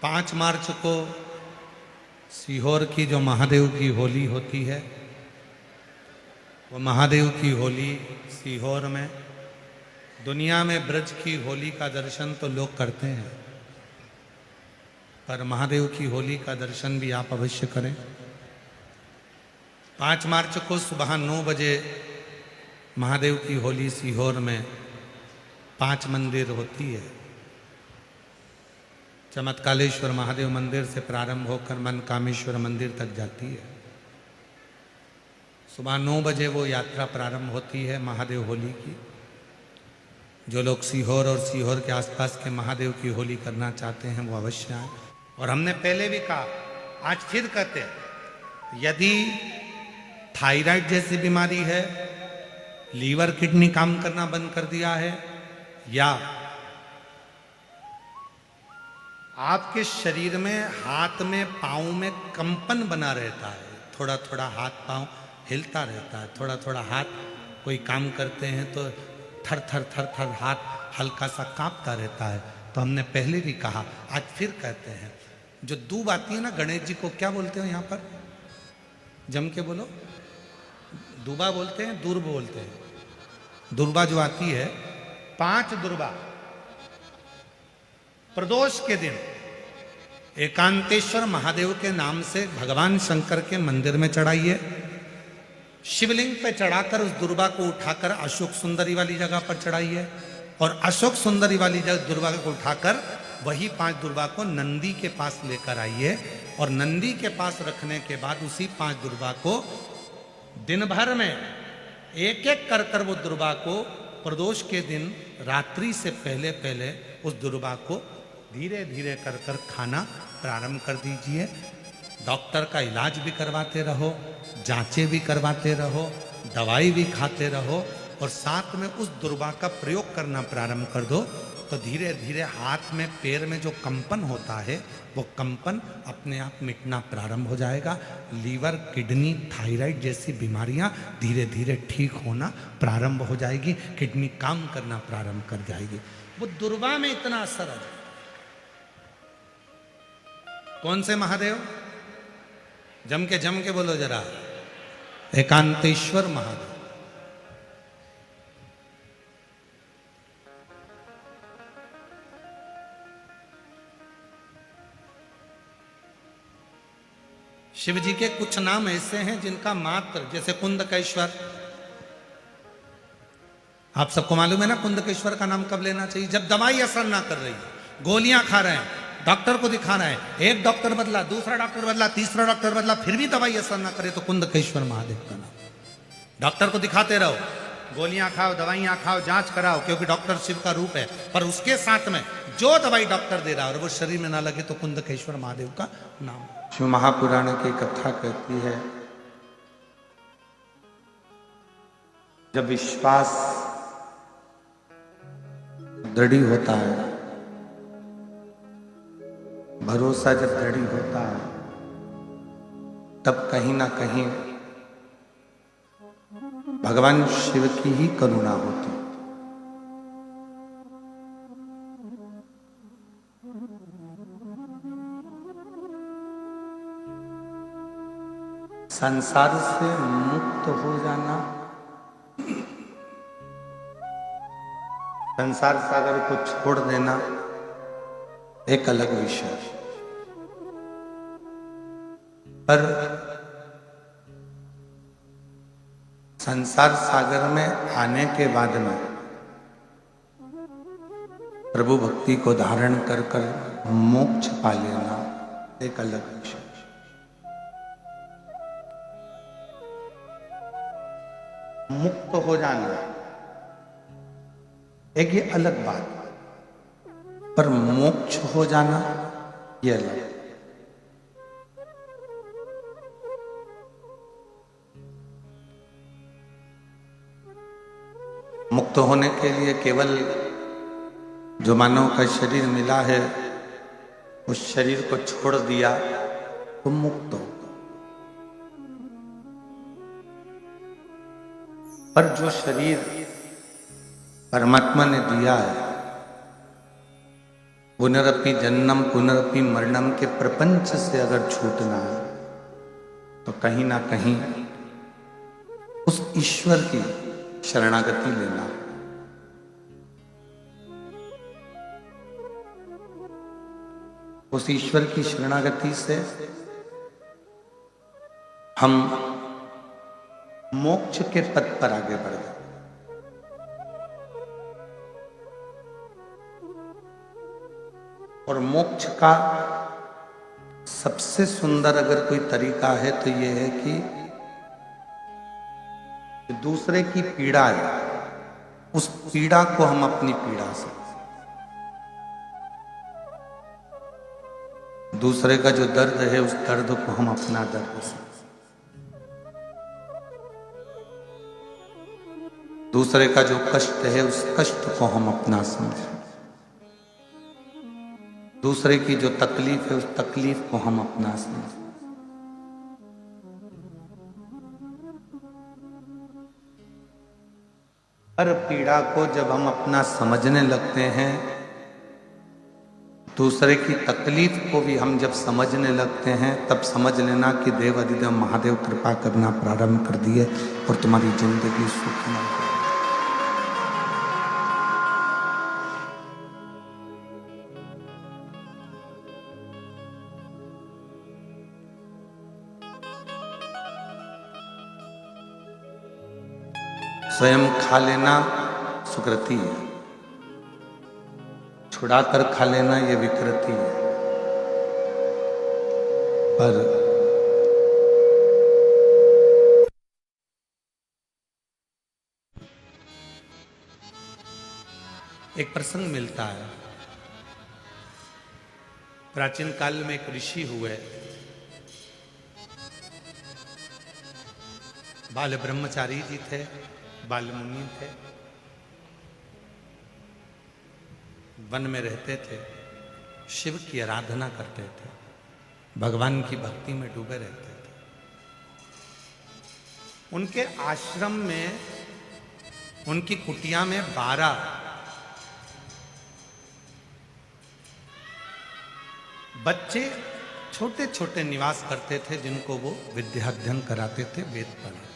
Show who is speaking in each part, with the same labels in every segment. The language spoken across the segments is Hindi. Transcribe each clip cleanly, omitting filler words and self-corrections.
Speaker 1: 5 मार्च को सीहोर की जो महादेव की होली होती है, वो महादेव की होली सीहोर में, दुनिया में ब्रज की होली का दर्शन तो लोग करते हैं, पर महादेव की होली का दर्शन भी आप अवश्य करें। 5 मार्च को सुबह 9 बजे महादेव की होली सीहोर में 5 मंदिर होती है। चमत्कालेश्वर महादेव मंदिर से प्रारंभ होकर मनकामेश्वर मंदिर तक जाती है। सुबह 9 बजे वो यात्रा प्रारंभ होती है महादेव होली की। जो लोग सीहोर और सीहोर के आसपास के महादेव की होली करना चाहते हैं वो अवश्य आए। और हमने पहले भी कहा, आज फिर कहते हैं, यदि थायराइड जैसी बीमारी है, लीवर किडनी काम करना बंद कर दिया है, या आपके शरीर में हाथ में पाँव में कंपन बना रहता है, थोड़ा थोड़ा हाथ पाँव हिलता रहता है, थोड़ा थोड़ा हाथ कोई काम करते हैं तो थर थर थर थर हाथ हल्का सा कांपता रहता है, तो हमने पहले भी कहा, आज फिर कहते हैं, जो दूब आती है ना, गणेश जी को क्या बोलते हो यहाँ पर? जम के बोलो। दूबा बोलते हैं, दुर्ब बोलते हैं। दुर्बा जो आती है, 5 दुर्बा प्रदोष के दिन एकांतेश्वर महादेव के नाम से भगवान शंकर के मंदिर में चढ़ाइए। शिवलिंग पे चढ़ाकर उस दुर्बा को उठाकर अशोक सुंदरी वाली जगह पर चढ़ाइए, और अशोक सुंदरी वाली जगह दुर्बा को उठाकर वही 5 दुर्बा को नंदी के पास लेकर आइए, और नंदी के पास रखने के बाद उसी 5 दुर्बा को दिन भर में एक एक कर वो दुर्बा को प्रदोष के दिन रात्रि से पहले पहले उस दुर्बा को धीरे धीरे कर खाना प्रारंभ कर दीजिए। डॉक्टर का इलाज भी करवाते रहो, जांचें भी करवाते रहो, दवाई भी खाते रहो, और साथ में उस दुर्बा का प्रयोग करना प्रारंभ कर दो, तो धीरे धीरे हाथ में पैर में जो कंपन होता है वो कंपन अपने आप मिटना प्रारंभ हो जाएगा। लीवर किडनी थायराइड जैसी बीमारियां धीरे धीरे ठीक होना प्रारंभ हो जाएगी, किडनी काम करना प्रारंभ कर जाएगी। वो दुर्बा में इतना असर है। कौन से महादेव? जम के बोलो जरा। एकांतेश्वर महादेव। शिव जी के कुछ नाम ऐसे हैं जिनका मात्र, जैसे कुंदकेश्वर, आप सबको मालूम है ना कुंदकेश्वर का नाम कब लेना चाहिए? जब दवाई असर ना कर रही, गोलियां खा रहे हैं, डॉक्टर को दिखाना है, एक डॉक्टर बदला, दूसरा डॉक्टर बदला, तीसरा डॉक्टर बदला, फिर भी दवाई असर ना करे, तो कुंदकेश्वर महादेव का नाम। डॉक्टर को दिखाते रहो, गोलियां खाओ, दवाइयां खाओ, जांच कराओ, क्योंकि डॉक्टर शिव का रूप है, पर उसके साथ में जो दवाई डॉक्टर दे रहा है और वो शरीर में ना लगे, तो कुंदकेश्वर महादेव का नाम। शिव महापुराण की कथा कहती है, जब विश्वास दृढ़ होता है, भरोसा जब दृढ़ होता है, तब कहीं ना कहीं भगवान शिव की ही करुणा होती। संसार से मुक्त हो जाना, संसार सागर को छोड़ देना एक अलग विषय, पर संसार सागर में आने के बाद में प्रभु भक्ति को धारण कर मोक्ष पा लेना एक अलग विषय। मुक्त हो जाना एक ये अलग बात, पर मोक्ष हो जाना ये अलग। मुक्त होने के लिए केवल जो मानव का शरीर मिला है, उस शरीर को छोड़ दिया तो मुक्त हो। पर जो शरीर परमात्मा ने दिया है पुनरपि जन्म पुनरपि मरणम के प्रपंच से अगर छूटना है तो कहीं ना कहीं उस ईश्वर की शरणागति लेना। उस ईश्वर की शरणागति से हम मोक्ष के पथ पर आगे बढ़ गए। और मोक्ष का सबसे सुंदर अगर कोई तरीका है तो यह है कि दूसरे की पीड़ा है, उस पीड़ा को हम अपनी पीड़ा से, दूसरे का जो दर्द है उस दर्द को हम अपना दर्द से, दूसरे का जो कष्ट है उस कष्ट को हम अपना समझें, दूसरे की जो तकलीफ है उस तकलीफ को हम अपना समझें। हर पीड़ा को जब हम अपना समझने लगते हैं, दूसरे की तकलीफ को भी हम जब समझने लगते हैं, तब समझ लेना कि देव अधिदेव महादेव कृपा करना प्रारंभ कर दिए और तुम्हारी जिंदगी सुखी हो। स्वयं खा लेना सुकृति है, छुड़ाकर खा लेना ये विकृति है। पर एक प्रसंग मिलता है। प्राचीन काल में एक ऋषि हुए, बाल ब्रह्मचारी जी थे, बाल मुनि थे, वन में रहते थे, शिव की आराधना करते थे, भगवान की भक्ति में डूबे रहते थे। उनके आश्रम में, उनकी कुटिया में 12 बच्चे छोटे छोटे निवास करते थे, जिनको वो विद्याध्ययन कराते थे, वेद पढ़ाते थे।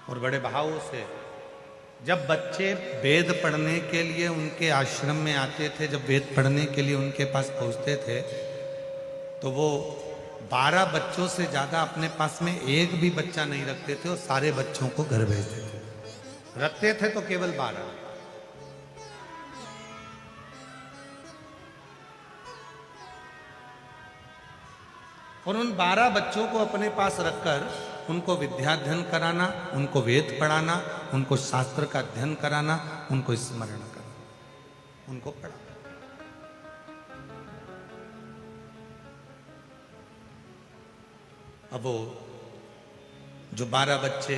Speaker 1: और बड़े भाव से जब बच्चे वेद पढ़ने के लिए उनके आश्रम में आते थे, जब वेद पढ़ने के लिए उनके पास पहुंचते थे, तो वो 12 बच्चों से ज्यादा अपने पास में एक भी बच्चा नहीं रखते थे और सारे बच्चों को घर भेजते थे। रखते थे तो केवल 12। और उन 12 बच्चों को अपने पास रखकर उनको विद्याध्ययन कराना, उनको वेद पढ़ाना, उनको शास्त्र का अध्ययन कराना, उनको स्मरण कराना, उनको पढ़ाना। अब वो जो 12 बच्चे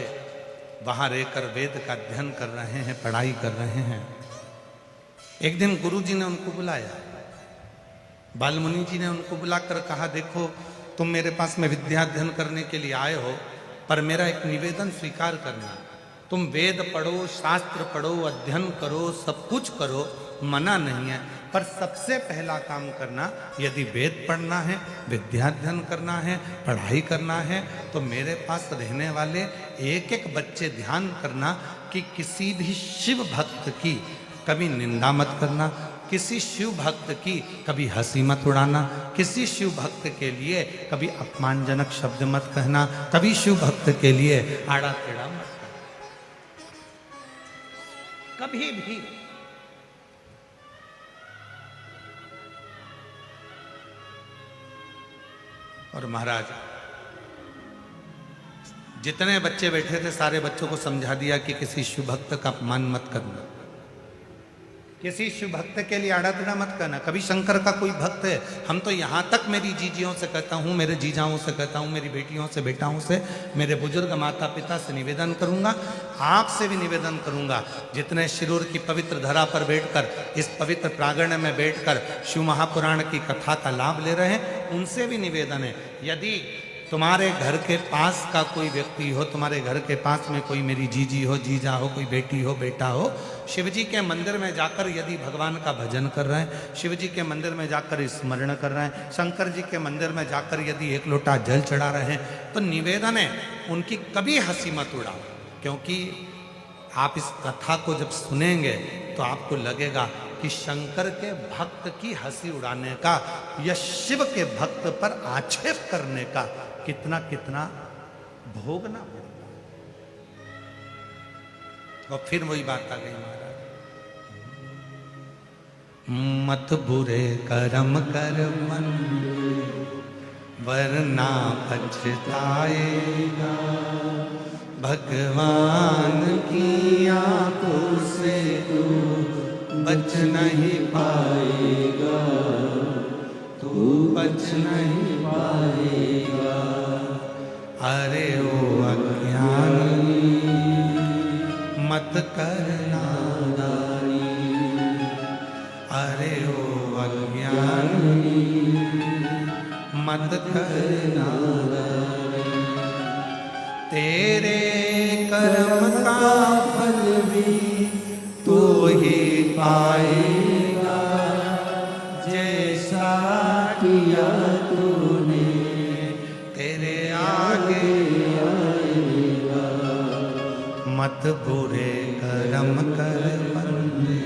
Speaker 1: वहां रहकर वेद का अध्ययन कर रहे हैं, पढ़ाई कर रहे हैं, एक दिन गुरुजी ने उनको बुलाया, बालमुनि जी ने उनको बुलाकर कहा, देखो तुम मेरे पास में विद्याध्ययन करने के लिए आए हो, पर मेरा एक निवेदन स्वीकार करना। तुम वेद पढ़ो, शास्त्र पढ़ो, अध्ययन करो, सब कुछ करो, मना नहीं है, पर सबसे पहला काम करना, यदि वेद पढ़ना है, विद्याध्ययन करना है, पढ़ाई करना है, तो मेरे पास रहने वाले एक एक बच्चे ध्यान करना कि किसी भी शिव भक्त की कभी निंदा मत करना, किसी शिव भक्त की कभी हंसी मत उड़ाना, किसी शिव भक्त के लिए कभी अपमानजनक शब्द मत कहना, कभी शिव भक्त के लिए आड़ा टेढ़ा मत कहना, कभी भी। और महाराज जितने बच्चे बैठे थे सारे बच्चों को समझा दिया कि किसी शिव भक्त का अपमान मत करना, किसी शिव भक्त के लिए आड़ा टेढ़ा मत करना। कभी शंकर का कोई भक्त है, हम तो यहाँ तक मेरी जीजियों से कहता हूँ, मेरे जीजाओं से कहता हूँ, मेरी बेटियों से, बेटाओं से, मेरे बुजुर्ग माता पिता से निवेदन करूँगा, आपसे भी निवेदन करूँगा, जितने शिरूर की पवित्र धरा पर बैठकर, इस पवित्र प्रांगण में बैठकर शिव महापुराण की कथा का लाभ ले रहे हैं, उनसे भी निवेदन है, यदि तुम्हारे घर के पास का कोई व्यक्ति हो, तुम्हारे घर के पास में कोई मेरी जीजी हो, जीजा हो, कोई बेटी हो, बेटा हो, शिव जी के मंदिर में जाकर यदि भगवान का भजन कर रहे हैं, शिव जी के मंदिर में जाकर स्मरण कर रहे हैं, शंकर जी के मंदिर में जाकर यदि एक लोटा जल चढ़ा रहे हैं, तो निवेदन है उनकी कभी हंसी मत उड़ाओ। क्योंकि आप इस कथा को जब सुनेंगे तो आपको लगेगा कि शंकर के भक्त की हंसी उड़ाने का या शिव के भक्त पर आक्षेप करने का कितना कितना भोगना पड़ता। और फिर वही बात आ गई महाराज, मत बुरे कर्म कर मन वरना पछताएगा, भगवान की आंखों से तू बच नहीं पाएगा, तू बच नहीं पाएगा। अरे ओ अज्ञानी मत कर नादानी, अरे ओ अज्ञानी मत कर नादानी, तेरे कर्म का फल भी तू ही पाएगा, जैसा किया तूने तेरे आगे आएगा। मत बुरे कर्म कर बंदे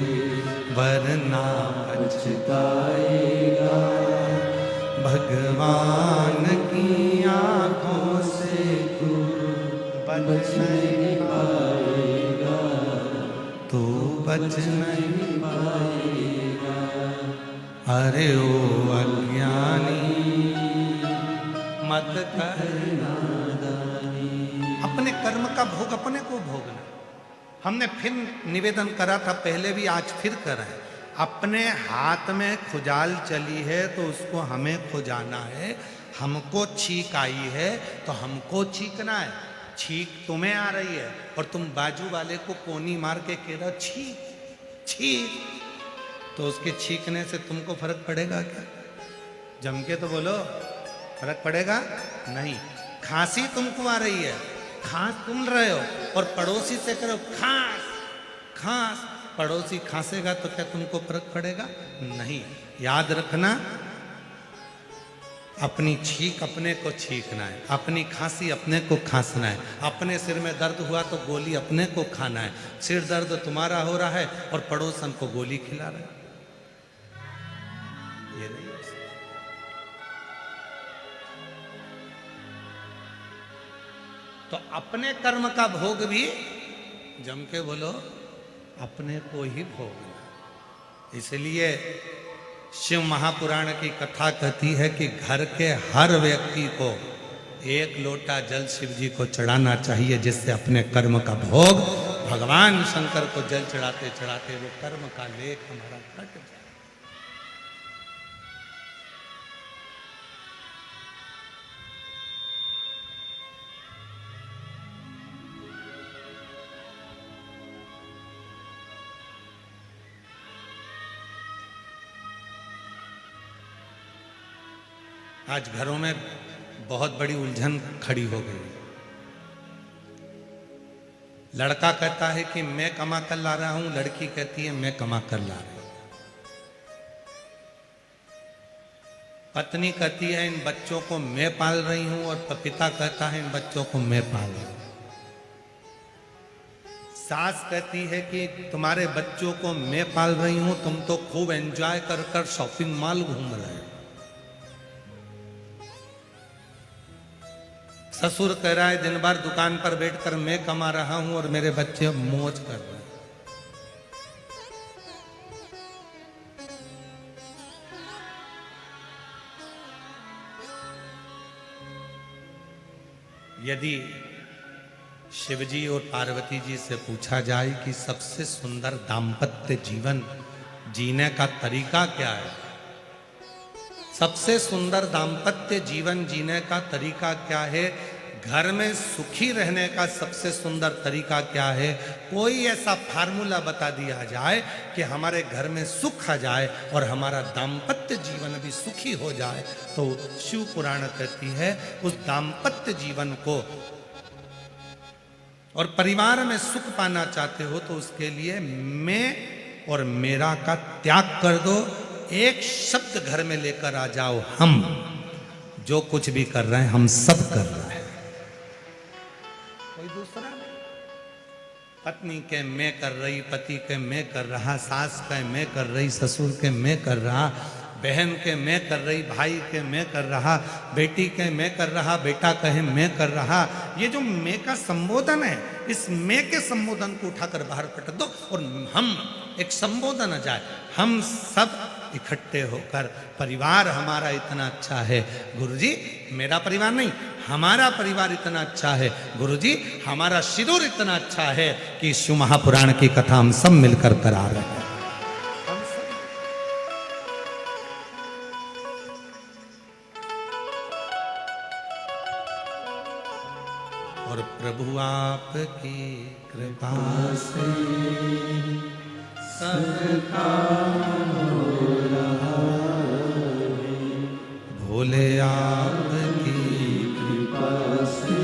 Speaker 1: वरना पछताएगा, भगवान की आंखों से तू बच नहीं पाएगा, तू बच नहीं पाएगा। अरे ओ अज्ञानी मत कर नादानी। अपने कर्म का भोग अपने को भोगना। हमने फिर निवेदन करा था पहले भी, आज फिर करें। अपने हाथ में खुजाल चली है तो उसको हमें खुजाना है। हमको छींक आई है तो हमको छींकना है। छींक तुम्हें आ रही है और तुम बाजू वाले को कोनी मार के कह रहे हो छींक छींक, तो उसके छींकने से तुमको फर्क पड़ेगा क्या? जम के तो बोलो, फर्क पड़ेगा नहीं। खांसी तुमको आ रही है, खांस तुम रहे हो और पड़ोसी से करो खांस खांस, पड़ोसी खांसेगा तो क्या तुमको फर्क पड़ेगा? नहीं। याद रखना, अपनी छींक अपने को छींकना है, अपनी खांसी अपने को खांसना है, अपने सिर में दर्द हुआ तो गोली अपने को खाना है। सिर दर्द तुम्हारा हो रहा है और पड़ोसन को गोली खिला रहा है, ये नहीं। तो अपने कर्म का भोग भी जम के बोलो अपने को ही भोगना। इसलिए शिव महापुराण की कथा कहती है कि घर के हर व्यक्ति को एक लोटा जल शिव जी को चढ़ाना चाहिए, जिससे अपने कर्म का भोग भगवान शंकर को जल चढ़ाते चढ़ाते वो कर्म का लेख हमारा कट जाए। आज घरों में बहुत बड़ी उलझन खड़ी हो गई। लड़का कहता है कि मैं कमा कर ला रहा हूं, लड़की कहती है मैं कमा कर ला रही हूं। पत्नी कहती है इन बच्चों को मैं पाल रही हूं और पिता कहता है इन बच्चों को मैं पाल रही हूं। सास कहती है कि तुम्हारे बच्चों को मैं पाल रही हूं, तुम तो खूब एंजॉय कर कर शॉपिंग मॉल घूम रहे हो। ससुर कह रहा है दिन भर दुकान पर बैठकर मैं कमा रहा हूं और मेरे बच्चे मौज कर रहे हैं। यदि शिवजी और पार्वती जी से पूछा जाए कि सबसे सुंदर दाम्पत्य जीवन जीने का तरीका क्या है, सबसे सुंदर दाम्पत्य जीवन जीने का तरीका क्या है, घर में सुखी रहने का सबसे सुंदर तरीका क्या है, कोई ऐसा फार्मूला बता दिया जाए कि हमारे घर में सुख आ जाए और हमारा दाम्पत्य जीवन भी सुखी हो जाए, तो शिव पुराण कहती है उस दाम्पत्य जीवन को और परिवार में सुख पाना चाहते हो तो उसके लिए मैं और मेरा का त्याग कर दो। एक शब्द घर में लेकर आ जाओ, हम जो कुछ भी कर रहे हैं हम सब कर रहे हैं, कोई दूसरा नहीं। पत्नी के मैं कर रही, पति के मैं कर रहा, सास के मैं कर रही, ससुर के मैं कर रहा, बहन के मैं कर रही, भाई के मैं कर रहा, बेटी के मैं कर रहा, बेटा कहे मैं कर रहा। ये जो मैं का संबोधन है, इस मैं के संबोधन को उठाकर बाहर पटक दो और हम एक संबोधन आ जाए, हम सब इकट्ठे होकर परिवार हमारा इतना अच्छा है गुरुजी, मेरा परिवार नहीं हमारा परिवार इतना अच्छा है गुरुजी, हमारा शिविर इतना अच्छा है कि शिव महापुराण की कथा हम सब मिलकर करा रहे हैं। और प्रभु आपकी कृपा से सबका हो रहा है, भोले आपकी कृपा से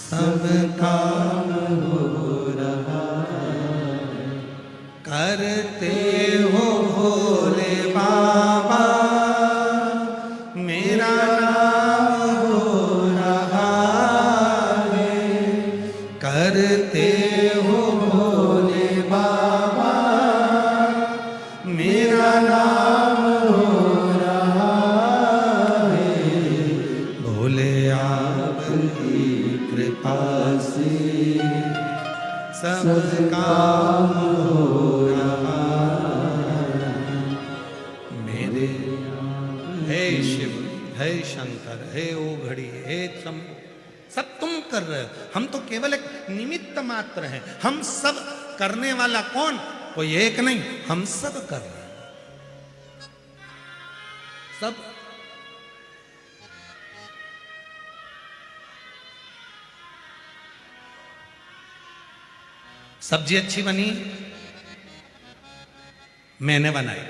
Speaker 1: सबका हो रहा है। करते हो भोले बाबा मेरा नाम हो रहा है, करते हो भोले बाबा मेरा नाम हो रहा है, भोले आपकी कृपा से सबका हो रहा है। मेरे हे शिव, हे शंकर, हे ओघड़ी, हे शंभु, सब तुम कर रहे हो, हम तो केवल एक निमित्त मात्र हैं। हम सब करने वाला कौन? कोई एक नहीं, हम सब कर रहे हैं, सब। सब्जी अच्छी बनी मैंने बनाई,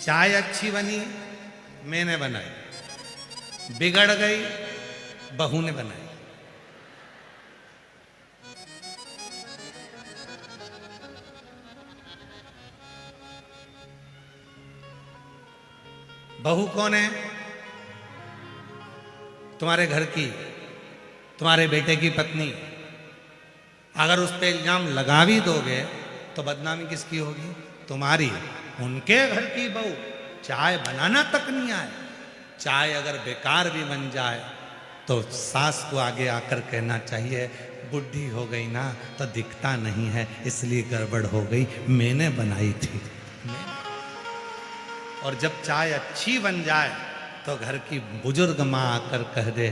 Speaker 1: चाय अच्छी बनी मैंने बनाई, बिगड़ गई बहू ने बनाई। बहू कौन है? तुम्हारे घर की, तुम्हारे बेटे की पत्नी। अगर उस पे इल्जाम लगा भी दोगे तो बदनामी किसकी होगी? तुम्हारी। उनके घर की बहू चाय बनाना तक नहीं आए, चाय अगर बेकार भी बन जाए तो सास को आगे आकर कहना चाहिए बुढ़ी हो गई ना तो दिखता नहीं है इसलिए गड़बड़ हो गई, मैंने बनाई थी। और जब चाय अच्छी बन जाए तो घर की बुजुर्ग माँ आकर कह दे,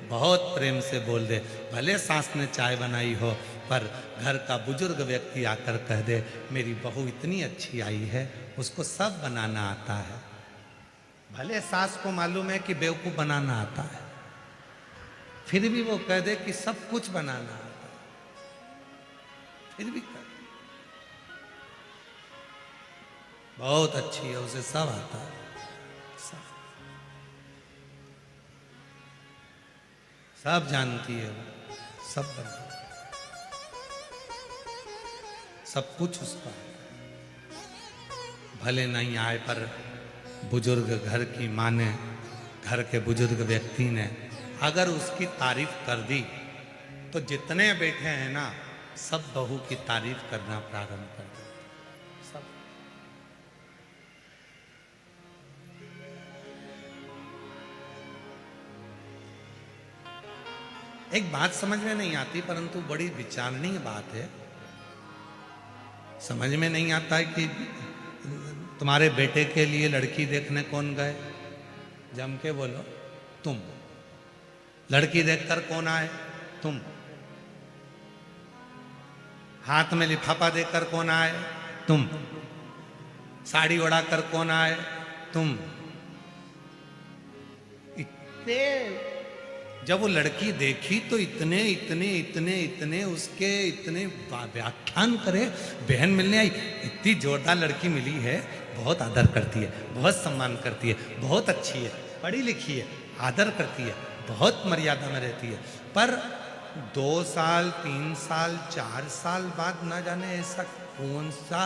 Speaker 1: बहुत प्रेम से बोल दे, भले सास ने चाय बनाई हो पर घर का बुजुर्ग व्यक्ति आकर कह दे मेरी बहू इतनी अच्छी आई है, उसको सब बनाना आता है। भले सास को मालूम है कि बेवकूफ बनाना आता है, फिर भी वो कह दे कि सब कुछ बनाना आता है, फिर भी कह बहुत अच्छी है, उसे सब आता है, सब जानती है, वो सब बनती, सब कुछ उसका। भले नहीं आए पर बुजुर्ग घर की माँ ने, घर के बुजुर्ग व्यक्ति ने अगर उसकी तारीफ कर दी तो जितने बैठे हैं ना सब बहू की तारीफ करना प्रारंभ कर देते सब। एक बात समझ में नहीं आती परंतु बड़ी विचारणीय बात है। समझ में नहीं आता है कि तुम्हारे बेटे के लिए लड़की देखने कौन गए? जम के बोलो, तुम। लड़की देखकर कौन आए? तुम। हाथ में लिफाफा देकर कौन आए? तुम। साड़ी ओढ़ाकर कौन आए? तुम। इतने जब वो लड़की देखी तो इतने इतने इतने इतने उसके इतने व्याख्यान करे। बहन मिलने आई, इतनी जोरदार लड़की मिली है, बहुत आदर करती है, बहुत सम्मान करती है, बहुत अच्छी है, पढ़ी लिखी है, आदर करती है, बहुत मर्यादा में रहती है। पर 2 साल 3 साल 4 साल बाद ना जाने ऐसा कौन सा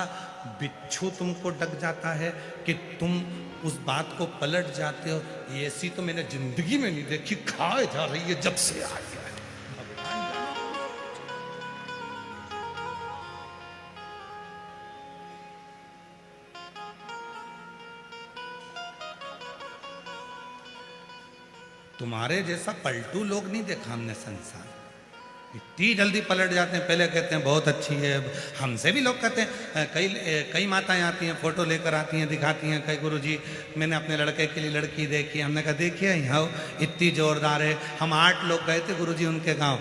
Speaker 1: बिच्छू तुमको डक जाता है कि तुम उस बात को पलट जाते हो। ऐसी तो मैंने जिंदगी में नहीं देखी, खाए जा रही है जब से आई है। तुम्हारे जैसा पलटू लोग नहीं देखा हमने संसार। इतनी जल्दी पलट जाते हैं। पहले कहते हैं बहुत अच्छी है, हमसे भी लोग कहते हैं, कई माताएं आती हैं, फोटो लेकर आती हैं, दिखाती हैं, कई गुरुजी मैंने अपने लड़के के लिए लड़की देखी। हमने कहा देखिए यहाँ इतनी जोरदार है। हम 8 लोग गए थे गुरुजी उनके गांव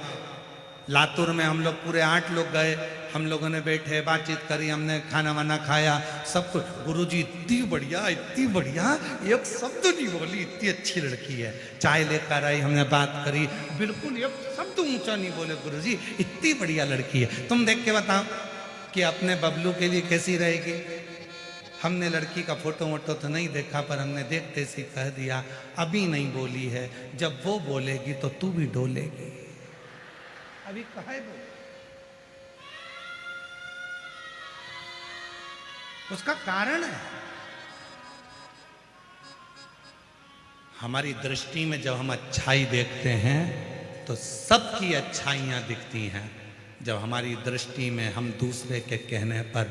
Speaker 1: लातूर में, हम लोग पूरे 8 लोग गए। हम लोगों ने बैठे बातचीत करी, हमने खाना वाना खाया, सब कुछ। गुरुजी इतनी बढ़िया, एक शब्द नहीं बोली, इतनी अच्छी लड़की है। चाय लेकर आई, हमने बात करी, बिल्कुल एक शब्द ऊंचा नहीं बोले गुरुजी, इतनी बढ़िया लड़की है। तुम देख के बताओ कि अपने बबलू के लिए कैसी रहेगी। हमने लड़की का फोटो वोटो तो नहीं देखा, पर हमने देखते सी कह दिया अभी नहीं बोली है, जब वो बोलेगी तो तू भी डोलेगी। अभी कहा है वो, उसका कारण है हमारी दृष्टि में जब हम अच्छाई देखते हैं तो सबकी अच्छाइयां दिखती हैं। जब हमारी दृष्टि में हम दूसरे के कहने पर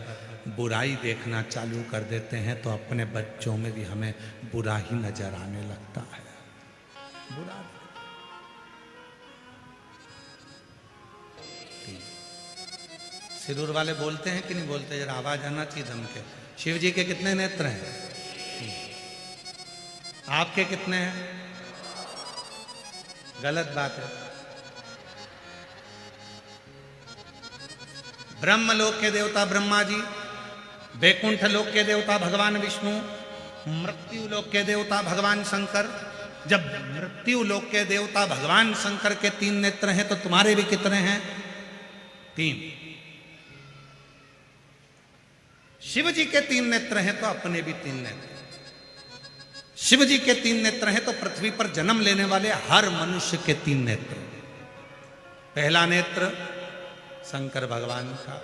Speaker 1: बुराई देखना चालू कर देते हैं तो अपने बच्चों में भी हमें बुरा ही नजर आने लगता है। बुरा सिरूर वाले बोलते हैं कि नहीं बोलते, जरा आवाज आना चाहिए दम के। शिव जी के कितने नेत्र हैं? आपके कितने हैं? गलत बात है। ब्रह्मलोक के देवता ब्रह्मा जी, वैकुंठ लोक के देवता भगवान विष्णु, मृत्यु लोक के देवता भगवान शंकर। जब मृत्यु लोक के देवता भगवान शंकर के 3 नेत्र हैं तो तुम्हारे भी कितने हैं? 3। शिव जी के 3 नेत्र हैं तो अपने भी 3 नेत्र। शिव जी के 3 नेत्र हैं तो पृथ्वी पर जन्म लेने वाले हर मनुष्य के 3 नेत्र। पहला नेत्र शंकर भगवान का,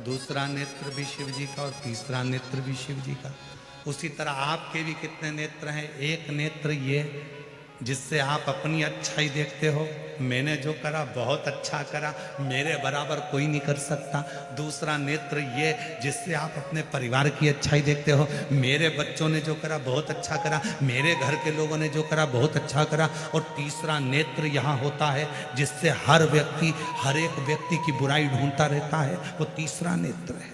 Speaker 1: दूसरा नेत्र भी शिव जी का और तीसरा नेत्र भी शिव जी का। उसी तरह आपके भी कितने नेत्र हैं? एक नेत्र ये जिससे आप अपनी अच्छाई देखते हो, मैंने जो करा बहुत अच्छा करा, मेरे बराबर कोई नहीं कर सकता। दूसरा नेत्र ये जिससे आप अपने परिवार की अच्छाई देखते हो, मेरे बच्चों ने जो करा बहुत अच्छा करा, मेरे घर के लोगों ने जो करा बहुत अच्छा करा। और तीसरा नेत्र यहाँ होता है जिससे हर व्यक्ति, हर एक व्यक्ति की बुराई ढूंढता रहता है, वो तीसरा नेत्र है।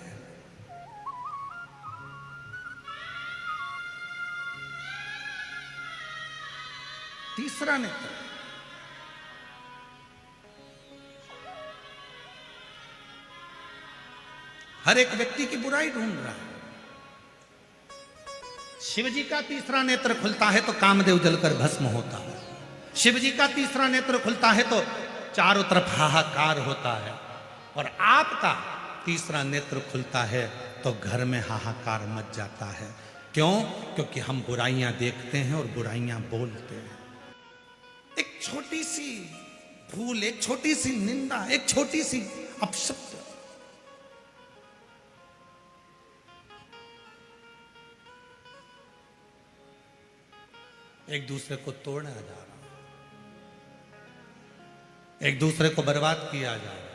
Speaker 1: तीसरा नेत्र। हर एक व्यक्ति की बुराई ढूंढ रहा है। शिव जी का तीसरा नेत्र खुलता है तो कामदेव जलकर भस्म होता है। शिव जी का तीसरा नेत्र खुलता है तो चारों तरफ हाहाकार होता है। और आपका तीसरा नेत्र खुलता है तो घर में हाहाकार मच जाता है। क्यों? क्योंकि हम बुराइयां देखते हैं और बुराइयां बोलते हैं। एक छोटी सी भूल, एक छोटी सी निंदा, एक छोटी सी अपशब्द, एक दूसरे को तोड़ा जा रहा, एक दूसरे को बर्बाद किया जा रहा।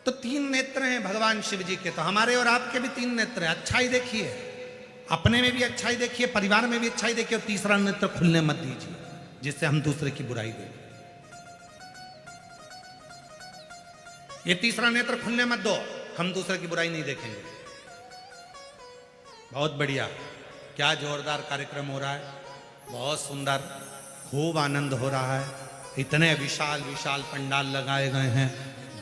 Speaker 1: तो 3 नेत्र हैं भगवान शिव जी के, तो हमारे और आपके भी 3 नेत्र हैं। अच्छाई देखिए, अपने में भी अच्छाई देखिए, परिवार में भी अच्छाई देखिए, और तीसरा नेत्र खुलने मत दीजिए जिससे हम दूसरे की बुराई देखें। ये तीसरा नेत्र खुलने मत दो, हम दूसरे की बुराई नहीं देखेंगे। बहुत बढ़िया, क्या जोरदार कार्यक्रम हो रहा है, बहुत सुंदर, खूब आनंद हो रहा है। इतने विशाल विशाल पंडाल लगाए गए हैं,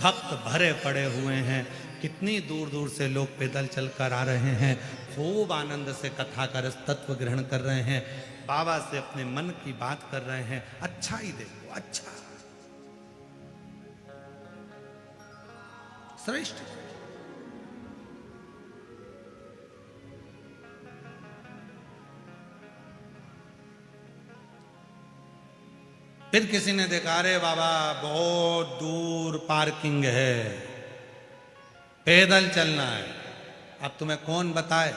Speaker 1: भक्त भरे पड़े हुए हैं, कितनी दूर दूर से लोग पैदल चलकर आ रहे हैं, खूब आनंद से कथा का रस तत्व ग्रहण कर रहे हैं, बाबा से अपने मन की बात कर रहे हैं। अच्छा ही देखो, अच्छा, श्रेष्ठ। फिर किसी ने देखा, अरे बाबा बहुत दूर पार्किंग है, पैदल चलना है। अब तुम्हें कौन बताए?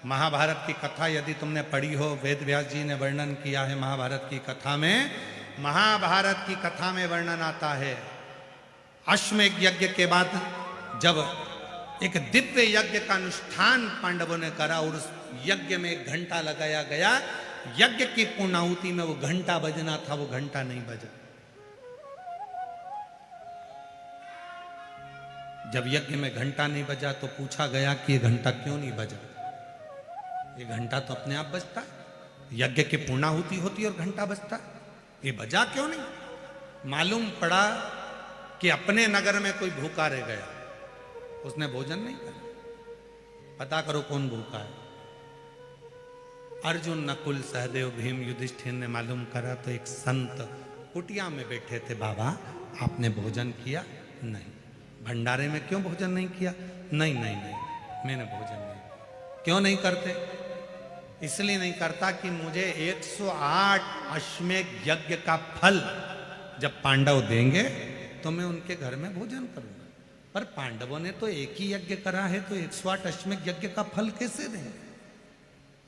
Speaker 1: महाभारत की कथा यदि तुमने पढ़ी हो, वेद व्यास जी ने वर्णन किया है महाभारत की कथा में। महाभारत की कथा में वर्णन आता है, अश्वमेध यज्ञ के बाद जब एक दिव्य यज्ञ का अनुष्ठान पांडवों ने करा और उस यज्ञ में 1 घंटा लगाया गया, यज्ञ की पूर्णाहुति में वो घंटा बजना था, वो घंटा नहीं बजा। जब यज्ञ में घंटा नहीं बजा तो पूछा गया कि ये घंटा क्यों नहीं बजा? ये घंटा तो अपने आप बजता, यज्ञ की पूर्णाहुति होती और घंटा बजता, ये बजा क्यों नहीं? मालूम पड़ा कि अपने नगर में कोई भूखा रह गया, उसने भोजन नहीं करा। पता करो कौन भूखा है। अर्जुन, नकुल, सहदेव, भीम, युधिष्ठिर ने मालूम करा तो एक संत कुटिया में बैठे थे। बाबा आपने भोजन किया? नहीं। भंडारे में क्यों भोजन नहीं किया? नहीं नहीं नहीं, मैंने भोजन नहीं। क्यों नहीं करते? इसलिए नहीं करता कि मुझे 108 अश्वमेध यज्ञ का फल जब पांडव देंगे तो मैं उनके घर में भोजन करूंगा। पर पांडवों ने तो एक ही यज्ञ करा है, तो 108 अश्वमेध यज्ञ का फल कैसे देंगे?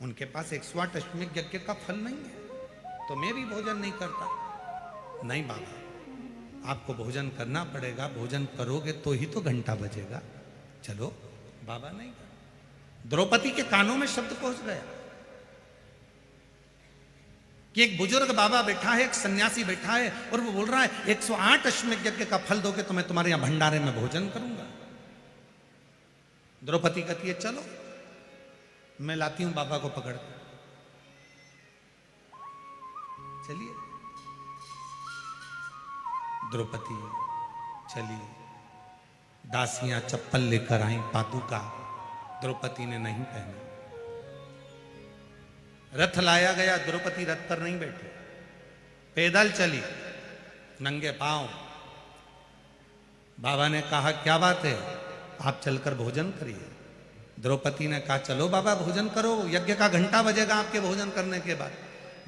Speaker 1: उनके पास 108 अश्वमेध यज्ञ का फल नहीं है, तो मैं भी भोजन नहीं करता। नहीं बाबा, आपको भोजन करना पड़ेगा, भोजन करोगे तो ही तो घंटा बजेगा। चलो, बाबा नहीं कर। द्रौपदी के कानों में शब्द पहुंच गया कि एक बुजुर्ग बाबा बैठा है, एक सन्यासी बैठा है और वो बोल रहा है 108 अश्वमेध यज्ञ का फल दोगे तो मैं तुम्हारे यहां भंडारे में भोजन करूंगा। द्रौपदी कहती है चलो, मैं लाती हूं बाबा को पकड़ कर। चलिए, द्रौपदी चली, दासियां चप्पल लेकर आई, पादुका द्रौपदी ने नहीं पहनी। रथ लाया गया, द्रौपदी रथ पर नहीं बैठी, पैदल चली, नंगे पांव। बाबा ने कहा क्या बात है, आप चलकर भोजन करिए। द्रौपदी ने कहा चलो बाबा भोजन करो, यज्ञ का घंटा बजेगा आपके भोजन करने के बाद।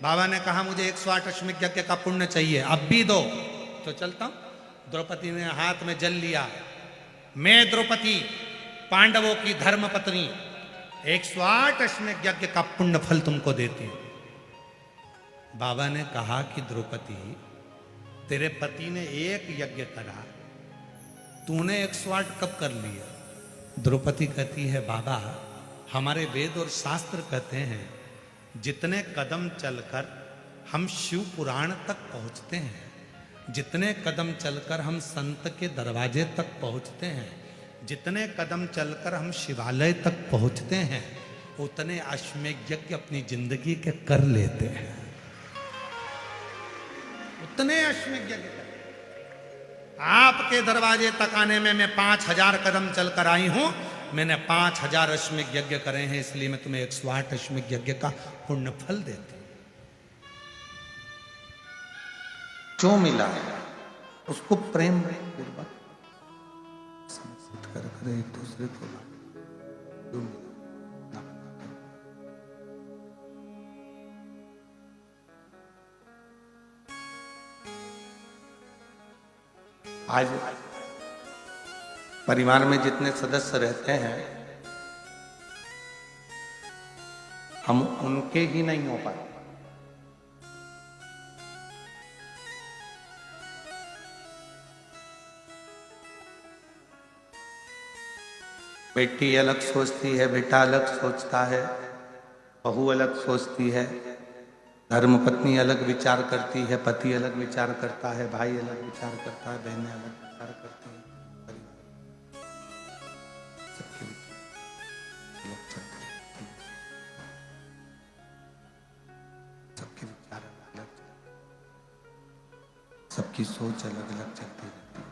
Speaker 1: बाबा ने कहा मुझे 108 अश्वमेध यज्ञ का पुण्य चाहिए, अब भी दो। तो चलता हूं। द्रौपदी ने हाथ में जल लिया, मैं द्रौपदी पांडवों की धर्म पत्नी 108 अश्वमेध यज्ञ का पुण्य फल तुमको देती हूं। बाबा ने कहा कि द्रौपदी, तेरे पति ने एक यज्ञ करा, तूने 108 कब कर लिया? द्रौपदी कहती है बाबा, हमारे वेद और शास्त्र कहते हैं जितने कदम चलकर हम शिव पुराण तक पहुंचते हैं, जितने कदम चलकर हम संत के दरवाजे तक पहुंचते हैं, जितने कदम चलकर हम शिवालय तक पहुंचते हैं, उतने अश्वमेध यज्ञ अपनी जिंदगी के कर लेते हैं। उतने अश्वमेध यज्ञ कर। आपके दरवाजे तक आने में मैं 5000 कदम चलकर आई हूं, मैंने 5000 अश्वमेध यज्ञ करे हैं, इसलिए मैं तुम्हें 108 अश्वमेध यज्ञ का पुण्य फल देती हूं। जो मिला उसको प्रेम पूर्वक कर एक दूसरे को जो मिला। आज परिवार में जितने सदस्य रहते हैं, हम उनके ही नहीं हो पाते। बेटी अलग सोचती है, बेटा अलग सोचता है, बहू अलग सोचती है, धर्मपत्नी अलग विचार करती है, पति अलग विचार करता है, भाई अलग विचार करता है, बहनें अलग विचार करती हैं, सबके अलग चलते हैं, सबके विचार अलग, सबकी सोच अलग अलग चलती रहती है।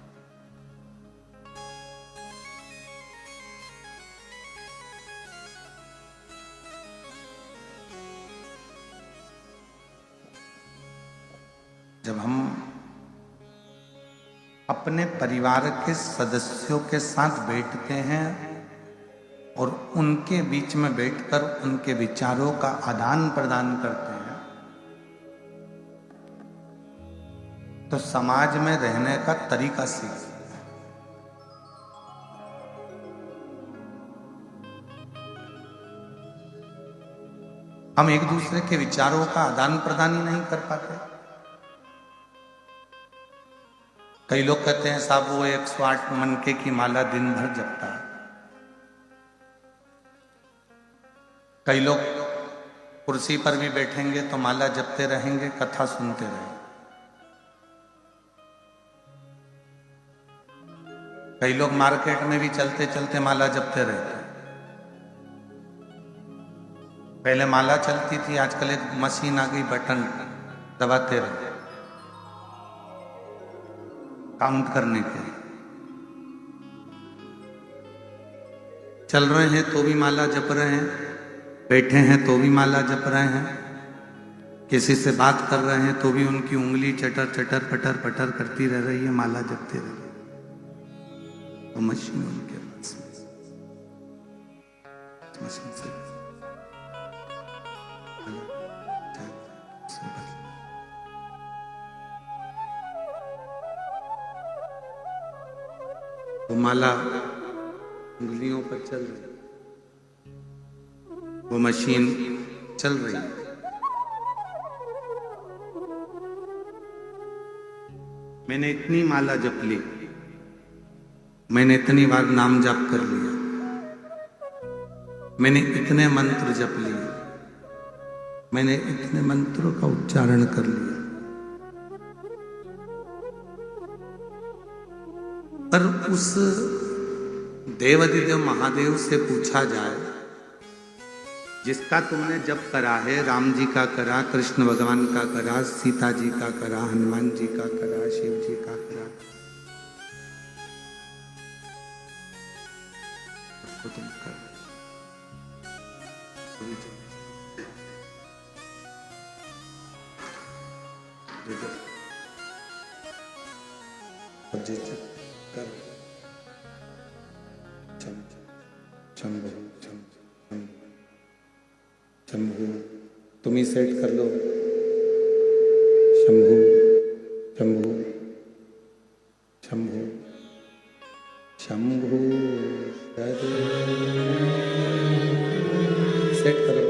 Speaker 1: जब हम अपने परिवार के सदस्यों के साथ बैठते हैं और उनके बीच में बैठकर उनके विचारों का आदान प्रदान करते हैं, तो समाज में रहने का तरीका सीख। हम एक दूसरे के विचारों का आदान प्रदान ही नहीं कर पाते। कई लोग कहते हैं साहब वो 108 मनके की माला दिन भर जपता है। कई लोग कुर्सी पर भी बैठेंगे तो माला जपते रहेंगे, कथा सुनते रहेंगे। कई लोग मार्केट में भी चलते चलते माला जपते रहते हैं। पहले माला चलती थी, आजकल एक मशीन आ गई, बटन दबाते रहे काउंट करने के। चल रहे हैं तो भी माला जप रहे हैं, बैठे हैं तो भी माला जप रहे हैं, किसी से बात कर रहे हैं तो भी उनकी उंगली चटर चटर पटर पटर करती रह रही है, माला जपते रह रही है। तो मशीन उनके पास मशीन से वो माला उंगलियों पर चल रही, वो मशीन चल रही है। मैंने इतनी माला जप ली, मैंने इतनी बार नाम जाप कर लिया, मैंने इतने मंत्र जप लिए, मैंने इतने मंत्रों का उच्चारण कर लिया, पर उस देवाधिदेव महादेव से पूछा जाए जिसका तुमने जप करा है, राम जी का करा, कृष्ण भगवान का करा, सीता जी का करा, हनुमान जी का करा, शिव जी का करा, तो तुम कर शंभु शंभु तुम ही सेट कर लो। शंभु शंभु शंभु शंभु सेट करो।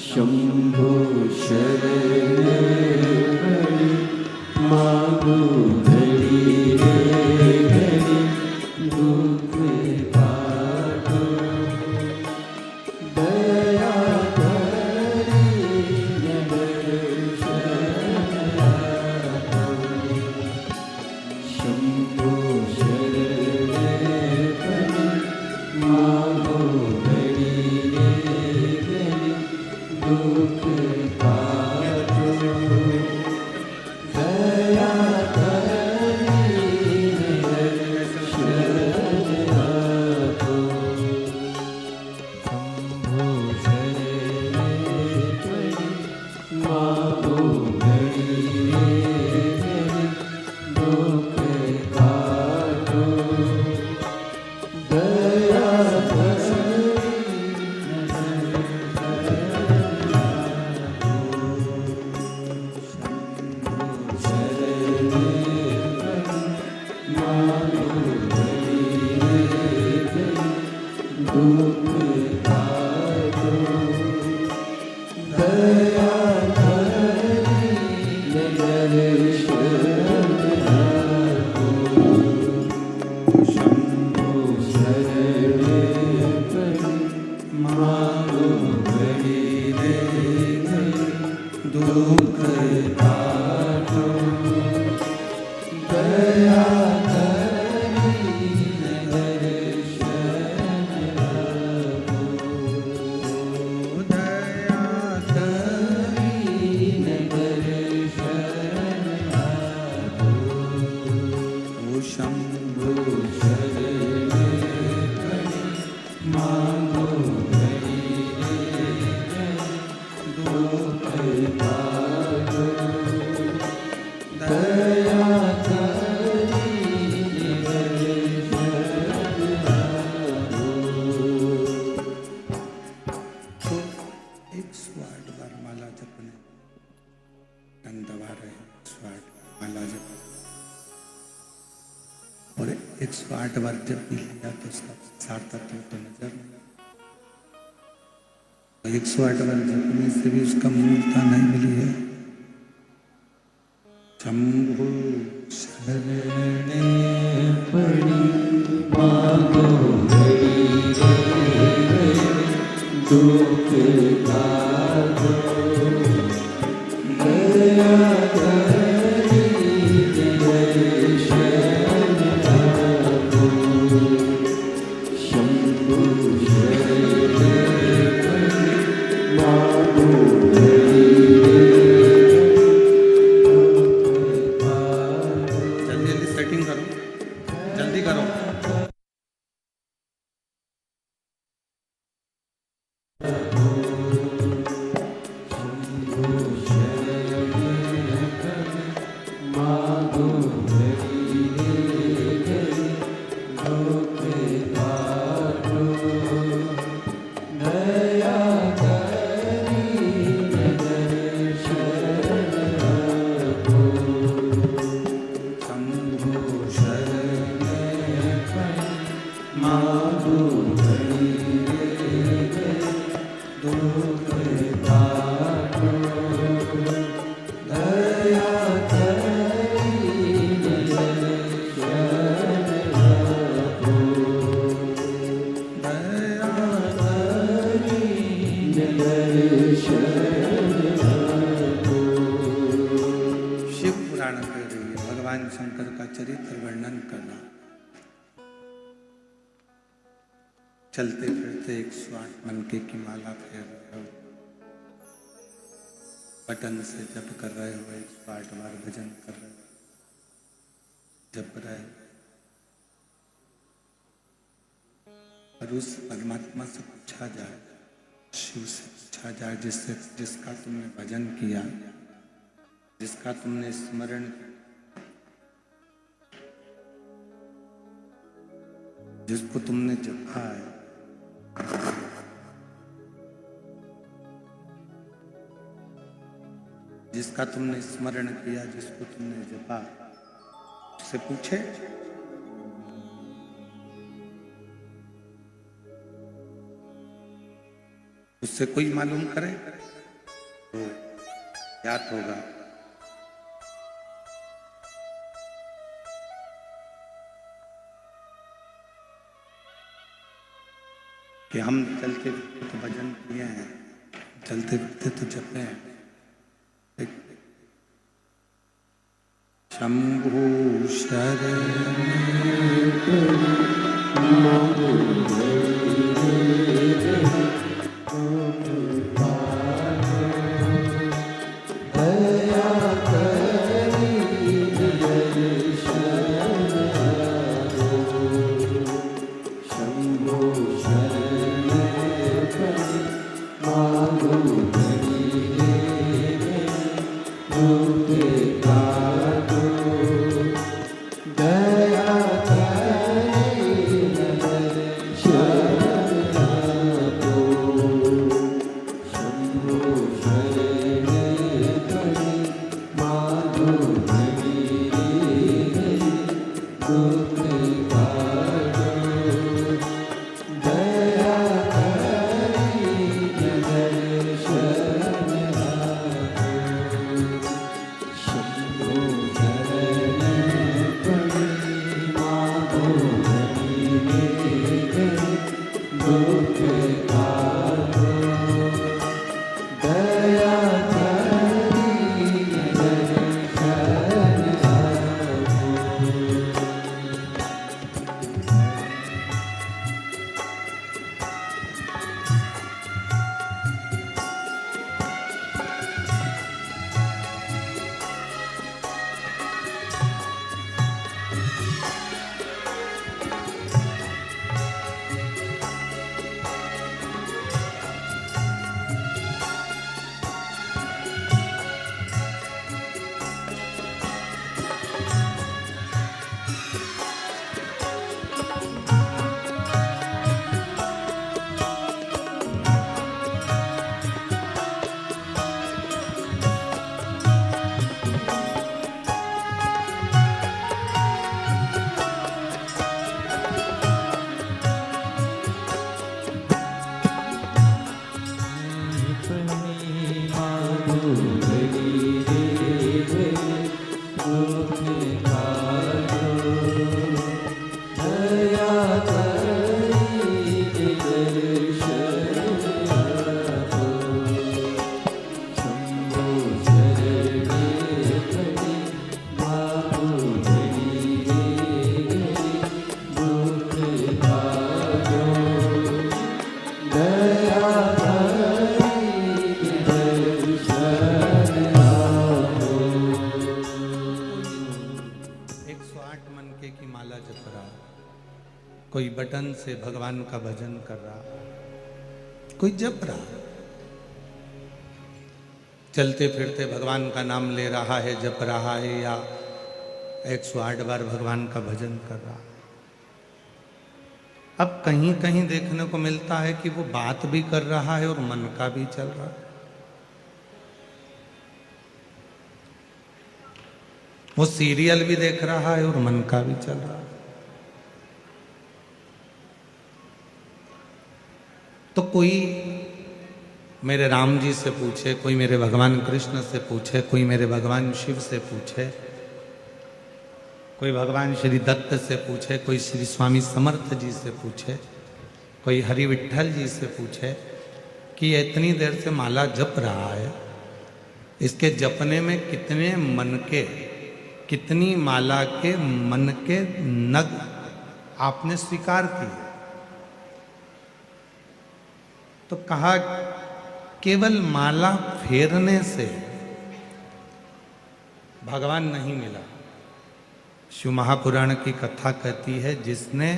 Speaker 2: शंभो शरण मांगो घड़ी रे घड़ी, दुख काटो दया करी दर्शन शंभो शरण मांगो घड़ी रे घड़ी, दुख काटो दया करी शरण आपो। शंभो शरण मांगो घड़ी रे घड़ी, दुख काटो दया शंभो शरण
Speaker 1: और 108 बार जब भी लिया तो उसका सार्थक तो नजर नहीं। 108 बार जपने से भी उसका मूलता नहीं मिली है। शंभु
Speaker 2: शरणे पड़ी मांगो हरि रे दुख काटो दया करी दर्शन आपो शंभु शरणे पड़ी मांगो
Speaker 1: सेटिंग करो, जल्दी करो। शिव पुराण कह रही है भगवान शंकर का चरित्र वर्णन करना। चलते फिरते 108 मनके की माला फेर रहे हो, बटन से जप कर रहे हो, 108 बार भजन कर रहे हो, जप रहे हो, और उस परमात्मा से पूछा जाए, शिव से पूछा जाए जिसका तुमने भजन किया, जिसका तुमने स्मरण किया, जिसको तुमने जपा है, जिसका तुमने स्मरण किया, जिसको तुमने जपा, उससे पूछे उससे कोई मालूम करे तो याद होगा। कि हम चलते फिरते तो भजन किए हैं, चलते फिरते तो जपे हैं। शंभु
Speaker 2: दया
Speaker 1: कोई बटन से भगवान का भजन कर रहा, कोई जप रहा, चलते फिरते भगवान का नाम ले रहा है, जप रहा है, या 108 बार भगवान का भजन कर रहा। अब कहीं कहीं देखने को मिलता है कि वो बात भी कर रहा है और मन का भी चल रहा है। वो सीरियल भी देख रहा है और मन का भी चल रहा है। तो कोई मेरे राम जी से पूछे, कोई मेरे भगवान कृष्ण से पूछे, कोई मेरे भगवान शिव से पूछे, कोई भगवान श्री दत्त से पूछे, कोई श्री स्वामी समर्थ जी से पूछे, कोई हरि विठल जी से पूछे कि ये इतनी देर से माला जप रहा है, इसके जपने में कितने मन के, कितनी माला के मन के नग आपने स्वीकार किए? तो कहा केवल माला फेरने से भगवान नहीं मिला। शिव महापुराण की कथा कहती है, जिसने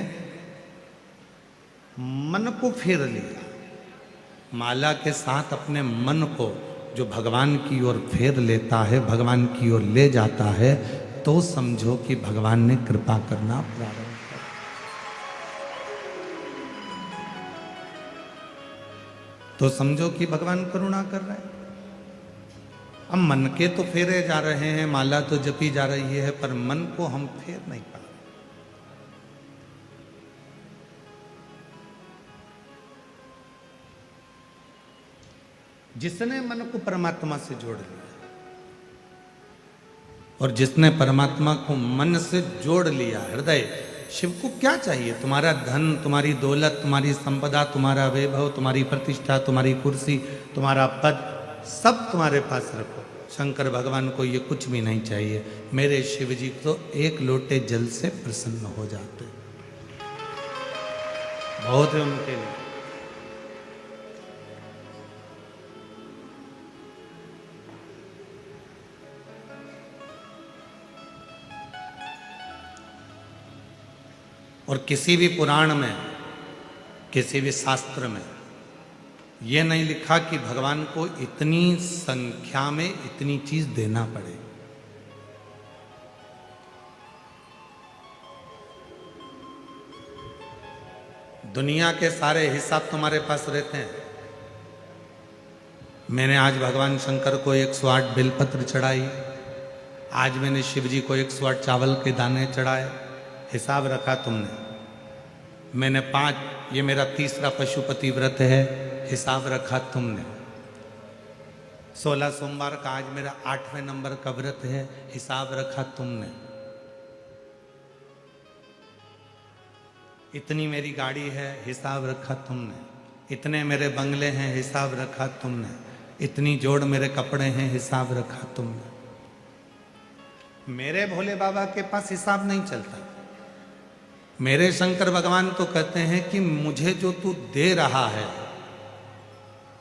Speaker 1: मन को फेर लिया, माला के साथ अपने मन को जो भगवान की ओर फेर लेता है, भगवान की ओर ले जाता है, तो समझो कि भगवान ने कृपा करना प्रारंभ कर। तो समझो कि भगवान करुणा कर रहे हैं। अब मन के तो फेरे जा रहे हैं, माला तो जपी जा रही है, पर मन को हम फेर नहीं पा रहे। जिसने मन को परमात्मा से जोड़ लिया, और जिसने परमात्मा को मन से जोड़ लिया, हृदय, शिव को क्या चाहिए? तुम्हारा धन, तुम्हारी दौलत, तुम्हारी संपदा, तुम्हारा वैभव, तुम्हारी प्रतिष्ठा, तुम्हारी कुर्सी, तुम्हारा पद, सब तुम्हारे पास रखो। शंकर भगवान को ये कुछ भी नहीं चाहिए। मेरे शिव जी तो एक लोटे जल से प्रसन्न हो जाते, बहुत है उनके लिए। और किसी भी पुराण में, किसी भी शास्त्र में ये नहीं लिखा कि भगवान को इतनी संख्या में इतनी चीज देना पड़े। दुनिया के सारे हिसाब तुम्हारे पास रहते हैं। मैंने आज भगवान शंकर को 108 बेलपत्र चढ़ाई, आज मैंने शिव जी को 108 चावल के दाने चढ़ाए, हिसाब रखा तुमने। मैंने 5, ये मेरा तीसरा पशुपति व्रत है, हिसाब रखा तुमने। 16 सोमवार का आज मेरा 8वें नंबर का व्रत है, हिसाब रखा तुमने। इतनी मेरी गाड़ी है, हिसाब रखा तुमने। इतने मेरे बंगले हैं, हिसाब रखा तुमने। इतनी जोड़ मेरे कपड़े हैं, हिसाब रखा तुमने। मेरे भोले बाबा के पास हिसाब नहीं चलता। मेरे शंकर भगवान तो कहते हैं कि मुझे जो तू दे रहा है,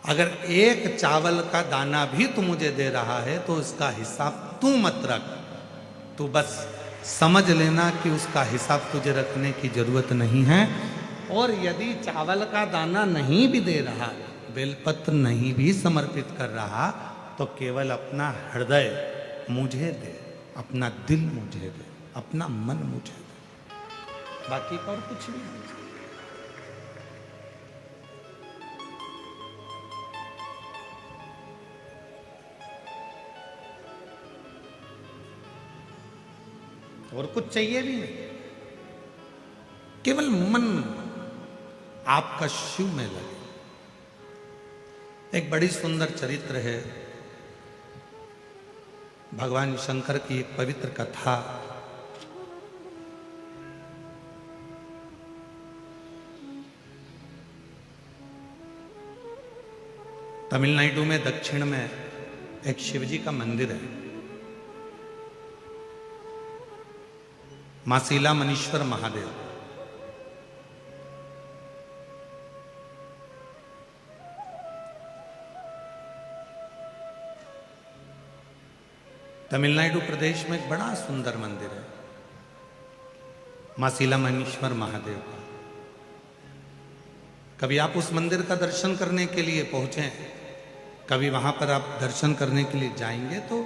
Speaker 1: अगर एक चावल का दाना भी तू मुझे दे रहा है तो उसका हिसाब तू मत रख, तू बस समझ लेना कि उसका हिसाब तुझे रखने की जरूरत नहीं है। और यदि चावल का दाना नहीं भी दे रहा, बेलपत्र नहीं भी समर्पित कर रहा, तो केवल अपना हृदय मुझे दे, अपना दिल मुझे दे, अपना मन मुझे दे, बाकी का और कुछ भी नहीं। और कुछ चाहिए भी नहीं, केवल मन आपका शिव में लगे। एक बड़ी सुंदर चरित्र है भगवान शंकर की, एक पवित्र कथा। तमिलनाडु में दक्षिण में एक शिवजी का मंदिर है, मासीला मनीश्वर महादेव। तमिलनाडु प्रदेश में एक बड़ा सुंदर मंदिर है, मासीला मनीश्वर महादेव का। कभी आप उस मंदिर का दर्शन करने के लिए पहुंचे, कभी वहां पर आप दर्शन करने के लिए जाएंगे तो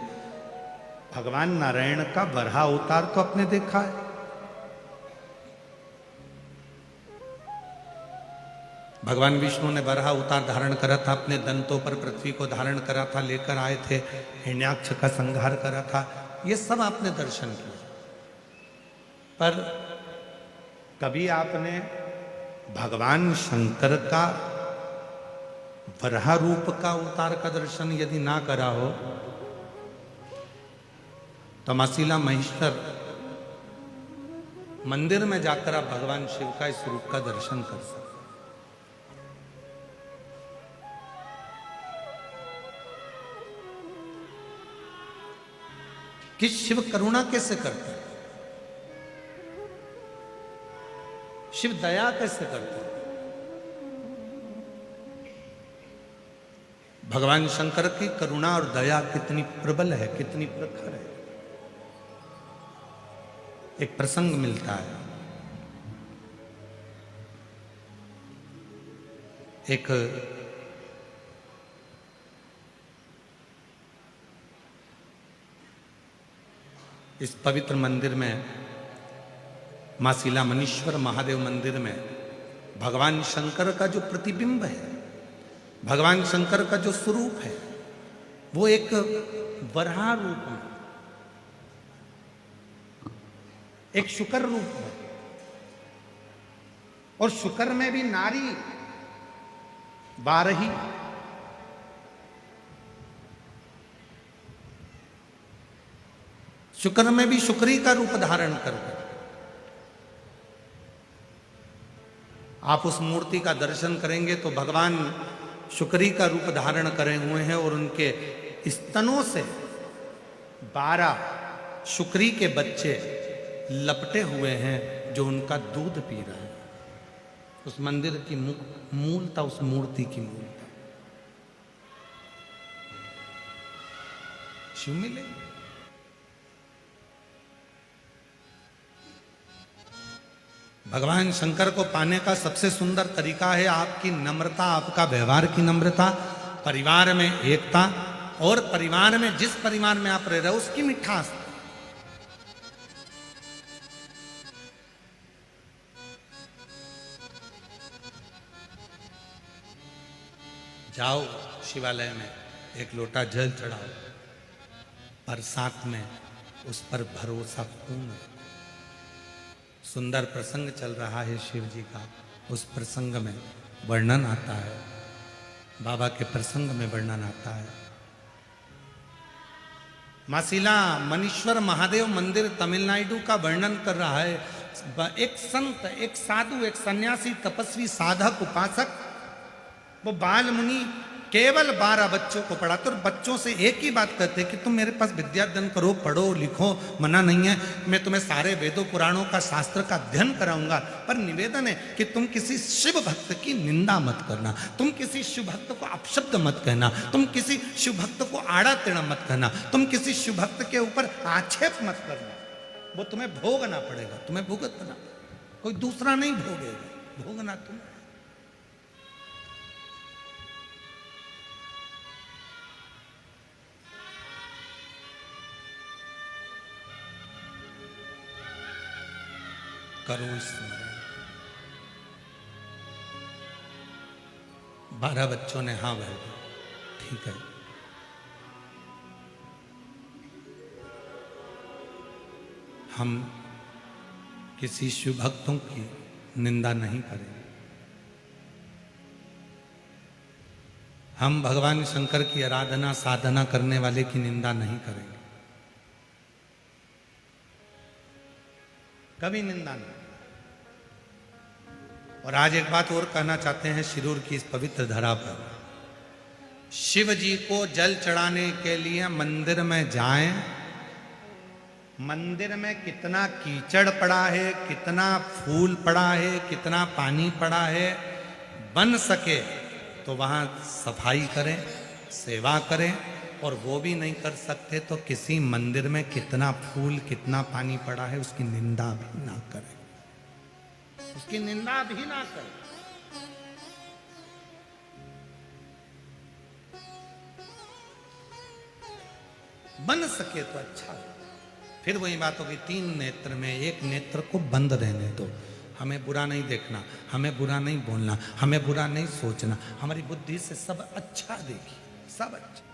Speaker 1: भगवान नारायण का वराह अवतार तो आपने देखा है। भगवान विष्णु ने वराह अवतार धारण करा था, अपने दंतों पर पृथ्वी को धारण करा था, लेकर आए थे, हिरण्याक्ष का संहार करा था, ये सब आपने दर्शन किया। पर कभी आपने भगवान शंकर का वराह रूप का अवतार का दर्शन यदि ना करा हो तो मासीला महेश्वर मंदिर में जाकर आप भगवान शिव का इस रूप का दर्शन कर सकते। कि शिव करुणा कैसे करते हैं, शिव दया कैसे करते हैं। भगवान शंकर की करुणा और दया कितनी प्रबल है, कितनी प्रखर है। एक प्रसंग मिलता है, एक इस पवित्र मंदिर में, मासीला मनीश्वर महादेव मंदिर में भगवान शंकर का जो प्रतिबिंब है, भगवान शंकर का जो स्वरूप है, वो एक वराह रूप में, एक शुकर रूप में, और शुकर में भी नारी 12 शुक्र में भी शुक्री का रूप धारण करके आप उस मूर्ति का दर्शन करेंगे तो भगवान शुक्री का रूप धारण करे हुए हैं और उनके स्तनों से 12 शुक्री के बच्चे लपटे हुए हैं जो उनका दूध पी रहे हैं। उस मंदिर की मूलता, उस मूर्ति की मूलता शिव मिले। भगवान शंकर को पाने का सबसे सुंदर तरीका है आपकी नम्रता, आपका व्यवहार की नम्रता, परिवार में एकता, और परिवार में जिस परिवार में आप रह रहे हो उसकी मिठास। जाओ शिवालय में एक लोटा जल चढ़ाओ, पर साथ में उस पर भरोसा पूर्ण। सुंदर प्रसंग चल रहा है शिव जी का, उस प्रसंग में वर्णन आता है, बाबा के प्रसंग में वर्णन आता है। मासीला मनीश्वर महादेव मंदिर तमिलनाडु का वर्णन कर रहा है। एक संत, एक साधु, एक सन्यासी, तपस्वी, साधक, उपासक, वो बाल मुनि केवल 12 बच्चों को पढ़ाते और बच्चों से एक ही बात करते कि तुम मेरे पास विद्याध्ययन करो, पढ़ो, लिखो, मना नहीं है, मैं तुम्हें सारे वेदों पुराणों का, शास्त्र का अध्ययन कराऊंगा, पर निवेदन है कि तुम किसी शिव भक्त की निंदा मत करना, तुम किसी शिव भक्त को अपशब्द मत कहना, तुम किसी शिव भक्त को आड़ा टेढ़ा मत कहना, तुम किसी शिव भक्त के ऊपर आक्षेप मत करना, वो तुम्हें भोगना पड़ेगा, तुम्हें भुगतना, कोई दूसरा नहीं भोगेगा, भोगना तुम्हें। करो स्मरण। 12 बच्चों ने हाँ भर दिया, ठीक है। हम किसी शिव भक्तों की निंदा नहीं करेंगे, हम भगवान शंकर की आराधना साधना करने वाले की निंदा नहीं करेंगे, कभी निंदा नहीं। और आज एक बात और कहना चाहते हैं, शिरूर की इस पवित्र धरा पर शिव जी को जल चढ़ाने के लिए मंदिर में जाएं, मंदिर में कितना कीचड़ पड़ा है, कितना फूल पड़ा है, कितना पानी पड़ा है, बन सके तो वहां सफाई करें, सेवा करें, और वो भी नहीं कर सकते तो किसी मंदिर में कितना फूल, कितना पानी पड़ा है उसकी निंदा भी ना करें, उसकी निंदा भी ना करें। बन सके तो अच्छा। फिर वही बात होगी, 3 नेत्र में एक नेत्र को बंद रहने दो। हमें बुरा नहीं देखना, हमें बुरा नहीं बोलना, हमें बुरा नहीं सोचना, हमारी बुद्धि से सब अच्छा देखिए, सब अच्छा।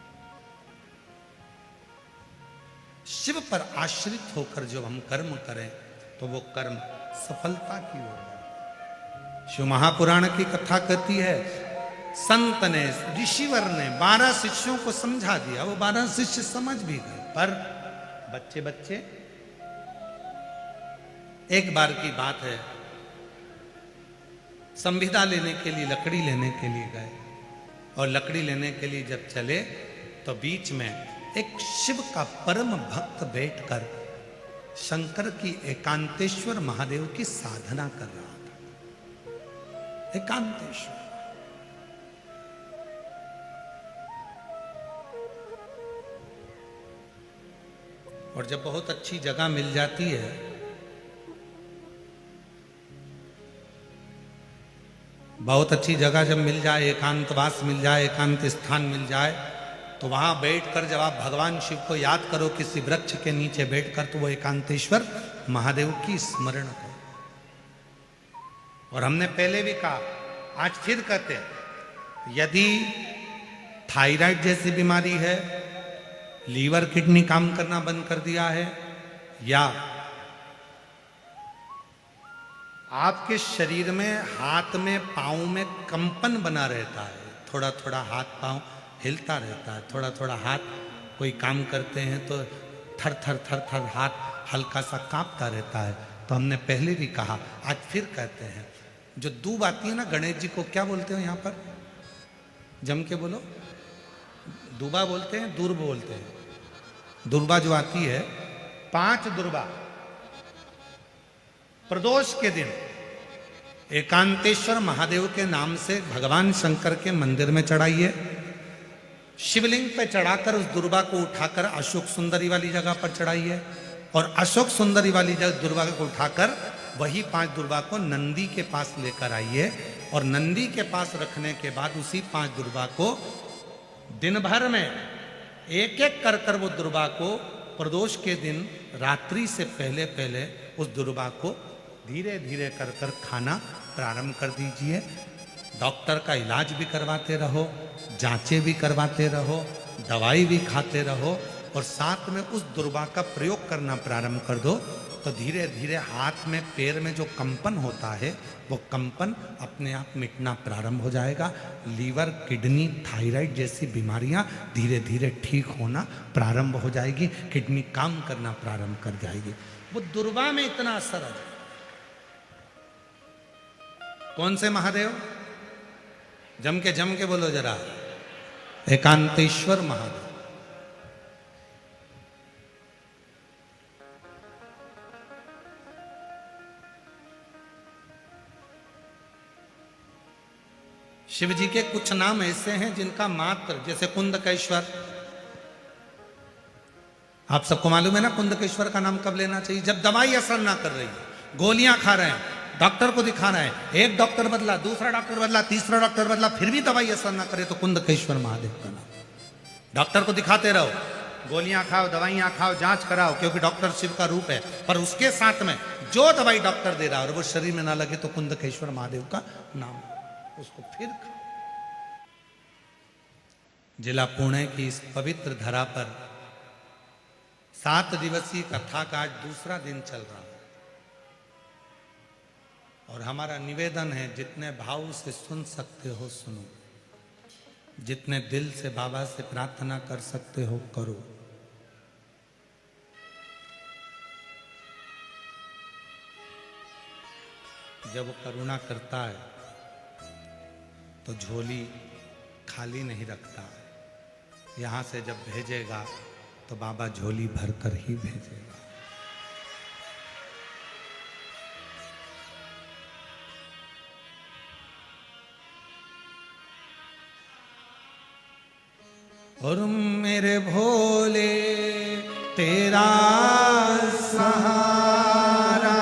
Speaker 1: शिव पर आश्रित होकर जब हम कर्म करें तो वो कर्म सफलता की ओर है। शिव महापुराण की कथा कहती है, संत ने, ऋषिवर ने 12 शिष्यों को समझा दिया, वो 12 शिष्य समझ भी गए, पर बच्चे एक बार की बात है, संविदा लेने के लिए, लकड़ी लेने के लिए गए, और लकड़ी लेने के लिए जब चले तो बीच में एक शिव का परम भक्त बैठकर शंकर की एकांतेश्वर महादेव की साधना कर रहा था। एकांतेश्वर, और जब बहुत अच्छी जगह मिल जाती है, बहुत अच्छी जगह जब मिल जाए, एकांतवास मिल जाए, एकांत स्थान मिल जाए, तो वहां बैठकर जब आप भगवान शिव को याद करो किसी वृक्ष के नीचे बैठकर, तो वो एकांतेश्वर महादेव की स्मरण करो। और हमने पहले भी कहा, आज फिर कहते हैं, यदि थायराइड जैसी बीमारी है, लीवर किडनी काम करना बंद कर दिया है, या आपके शरीर में, हाथ में, पांव में कंपन बना रहता है, थोड़ा थोड़ा हाथ पांव हिलता रहता है, थोड़ा थोड़ा हाथ, कोई काम करते हैं तो थर थर थर थर हाथ हल्का सा कांपता रहता है, तो हमने पहले भी कहा, आज फिर कहते हैं, जो दूब आती है ना, गणेश जी को क्या बोलते हो यहां पर, जम के बोलो, दूबा बोलते हैं, दूर्ब बोलते हैं, दुर्बा जो आती है, 5 दुर्बा प्रदोष के दिन एकांतेश्वर महादेव के नाम से भगवान शंकर के मंदिर में चढ़ाइए। शिवलिंग पे चढ़ाकर उस दुर्बा को उठाकर अशोक सुंदरी वाली जगह पर चढ़ाइए, और अशोक सुंदरी वाली जगह दुर्बा को उठाकर वही 5 दुर्बा को नंदी के पास लेकर आइए, और नंदी के पास रखने के बाद उसी 5 दुर्बा को दिन भर में एक एक कर कर वो दुर्बा को प्रदोष के दिन रात्रि से पहले पहले उस दुर्बा को धीरे धीरे कर कर खाना प्रारंभ कर दीजिए। डॉक्टर का इलाज भी करवाते रहो, जांचें भी करवाते रहो, दवाई भी खाते रहो, और साथ में उस दुर्बा का प्रयोग करना प्रारंभ कर दो, तो धीरे धीरे हाथ में, पैर में जो कंपन होता है, वो कंपन अपने आप मिटना प्रारंभ हो जाएगा। लीवर, किडनी, थायराइड जैसी बीमारियां धीरे धीरे ठीक होना प्रारंभ हो जाएगी, किडनी काम करना प्रारंभ कर जाएगी। वो दुर्बा में इतना असर है। कौन से महादेव? जम के बोलो जरा, एकांतेश्वर महादेव। शिव जी के कुछ नाम ऐसे हैं जिनका मात्र, जैसे कुंदकेश्वर, आप सबको मालूम है ना कुंदकेश्वर का नाम कब लेना चाहिए? जब दवाई असर ना कर रही है, गोलियां खा रहे हैं, डॉक्टर को दिखाना है, एक डॉक्टर बदला, दूसरा डॉक्टर बदला, तीसरा डॉक्टर बदला, फिर भी दवाई असर ना करे, तो कुंदकेश्वर महादेव का नाम। डॉक्टर को दिखाते रहो, गोलियां खाओ, दवाइयां खाओ, जांच कराओ, क्योंकि डॉक्टर शिव का रूप है, पर उसके साथ में जो दवाई डॉक्टर दे रहा है और वो शरीर में ना लगे, तो कुंदकेश्वर महादेव का नाम, उसको फिर खाओ। जिला पुणे की इस पवित्र धरा पर 7 दिवसीय कथा का आज दूसरा दिन चल रहा है, और हमारा निवेदन है, जितने भाव से सुन सकते हो सुनो, जितने दिल से बाबा से प्रार्थना कर सकते हो करो। जब वो करुणा करता है तो झोली खाली नहीं रखता है। यहां से जब भेजेगा तो बाबा झोली भरकर ही भेजेगा। और मेरे भोले तेरा सहारा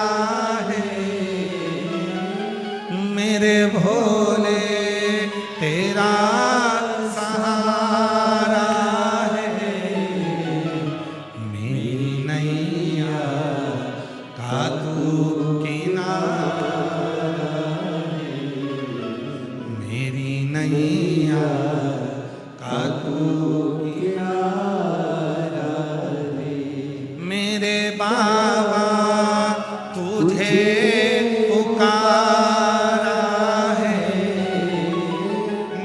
Speaker 1: है, मेरे भोले तेरा सहारा है, नैया का तू
Speaker 2: किनारा रे।
Speaker 1: मेरे बाबा तुझे पुकारा है,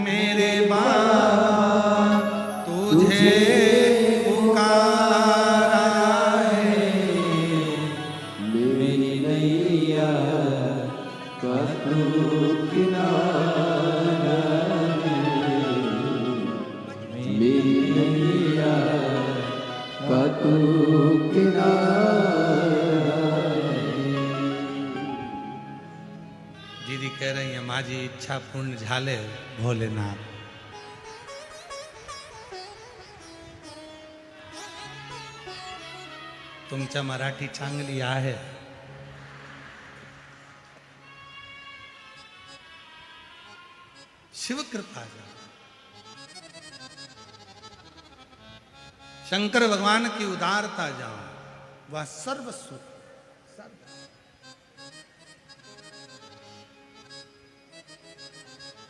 Speaker 1: मेरे बाबा तुझे पुकारा है।
Speaker 2: मेरी नैया का तू किनारा रे। मेरी नैया का तू किनारा रे।
Speaker 1: दीदी कह रही है माझी इच्छा पूर्ण झाले भोलेनाथ। तुमच्या मराठी चांगली आहे, शिव कृपा झाली। शंकर भगवान की उदारता जाओ, वह सर्वस्व सर्व।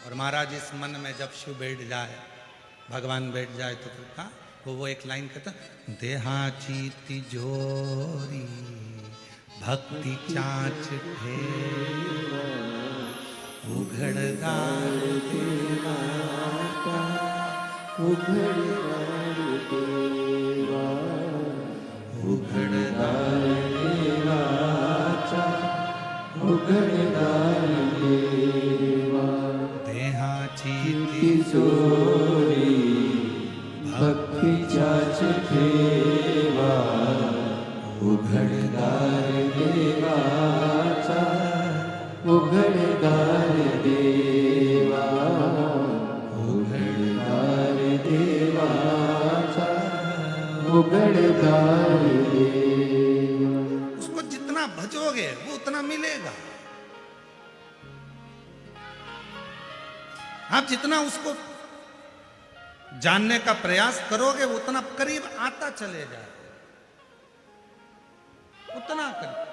Speaker 1: और महाराज इस मन में जब शिव बैठ जाए, भगवान बैठ जाए तो फिर कहा वो एक लाइन कहता, देहाची तिजोरी भक्ति चाच ठेवा उघडदार
Speaker 2: देवाचा उघडदार देवा।
Speaker 1: उघडदार
Speaker 2: देवाचा उघडदार देवा।
Speaker 1: देहाची
Speaker 2: तिजोरी भक्तीच्याच ठेवा उघडदार देवाचा उघडदार देवा। उघडदार देवाचा उघडदार देवा।
Speaker 1: उसको जितना भजोगे वो उतना मिलेगा। आप जितना उसको जानने का प्रयास करोगे वो उतना करीब आता चले जाए, उतना करीब।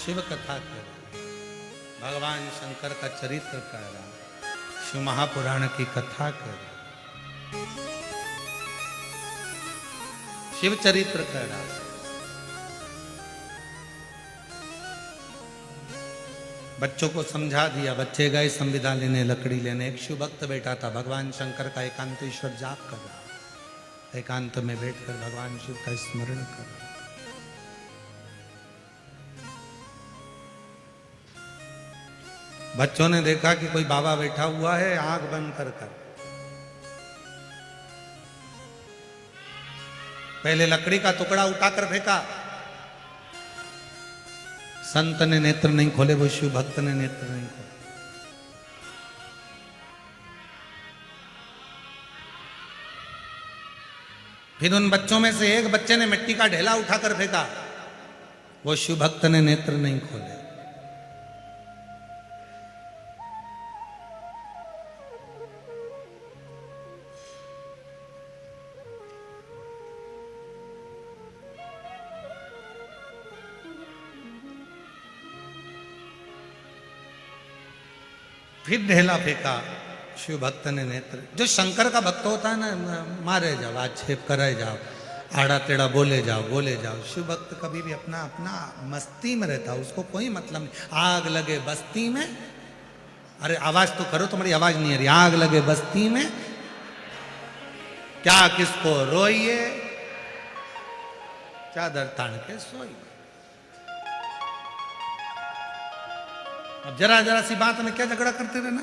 Speaker 1: शिव कथा कह रहा, भगवान शंकर का चरित्र कह रहा, शिव महापुराण की कथा कह रहा, शिव चरित्र कह रहा। बच्चों को समझा दिया, बच्चे गए संविदा लेने, लकड़ी लेने। एक शिव भक्त बैठा था, भगवान शंकर का एकांतेश्वर जाप कर रहा, एकांत में बैठकर भगवान शिव का स्मरण कर रहा। बच्चों ने देखा कि कोई बाबा बैठा हुआ है, आंख बंद कर कर पहले लकड़ी का टुकड़ा उठाकर फेंका। संत ने नेत्र नहीं खोले, वो शिव भक्त ने नेत्र नहीं खोले। फिर उन बच्चों में से एक बच्चे ने मिट्टी का ढेला उठाकर फेंका, वो शिव भक्त ने नेत्र नहीं खोले। फिर ढेला फेंका, शिव भक्त ने नेत्र। जो शंकर का भक्त होता है ना, मारे जाओ, आक्षेप करे जाओ, आड़ा टेढ़ा बोले जाओ, बोले जाओ। शिव भक्त कभी भी अपना अपना मस्ती में रहता, उसको कोई मतलब नहीं। आग लगे बस्ती में, अरे आवाज तो करो, तुम्हारी आवाज नहीं आ रही। आग लगे बस्ती में क्या किसको रोइए, चादर तान के सोइए। अब जरा जरा सी बात में क्या झगड़ा करते रहना।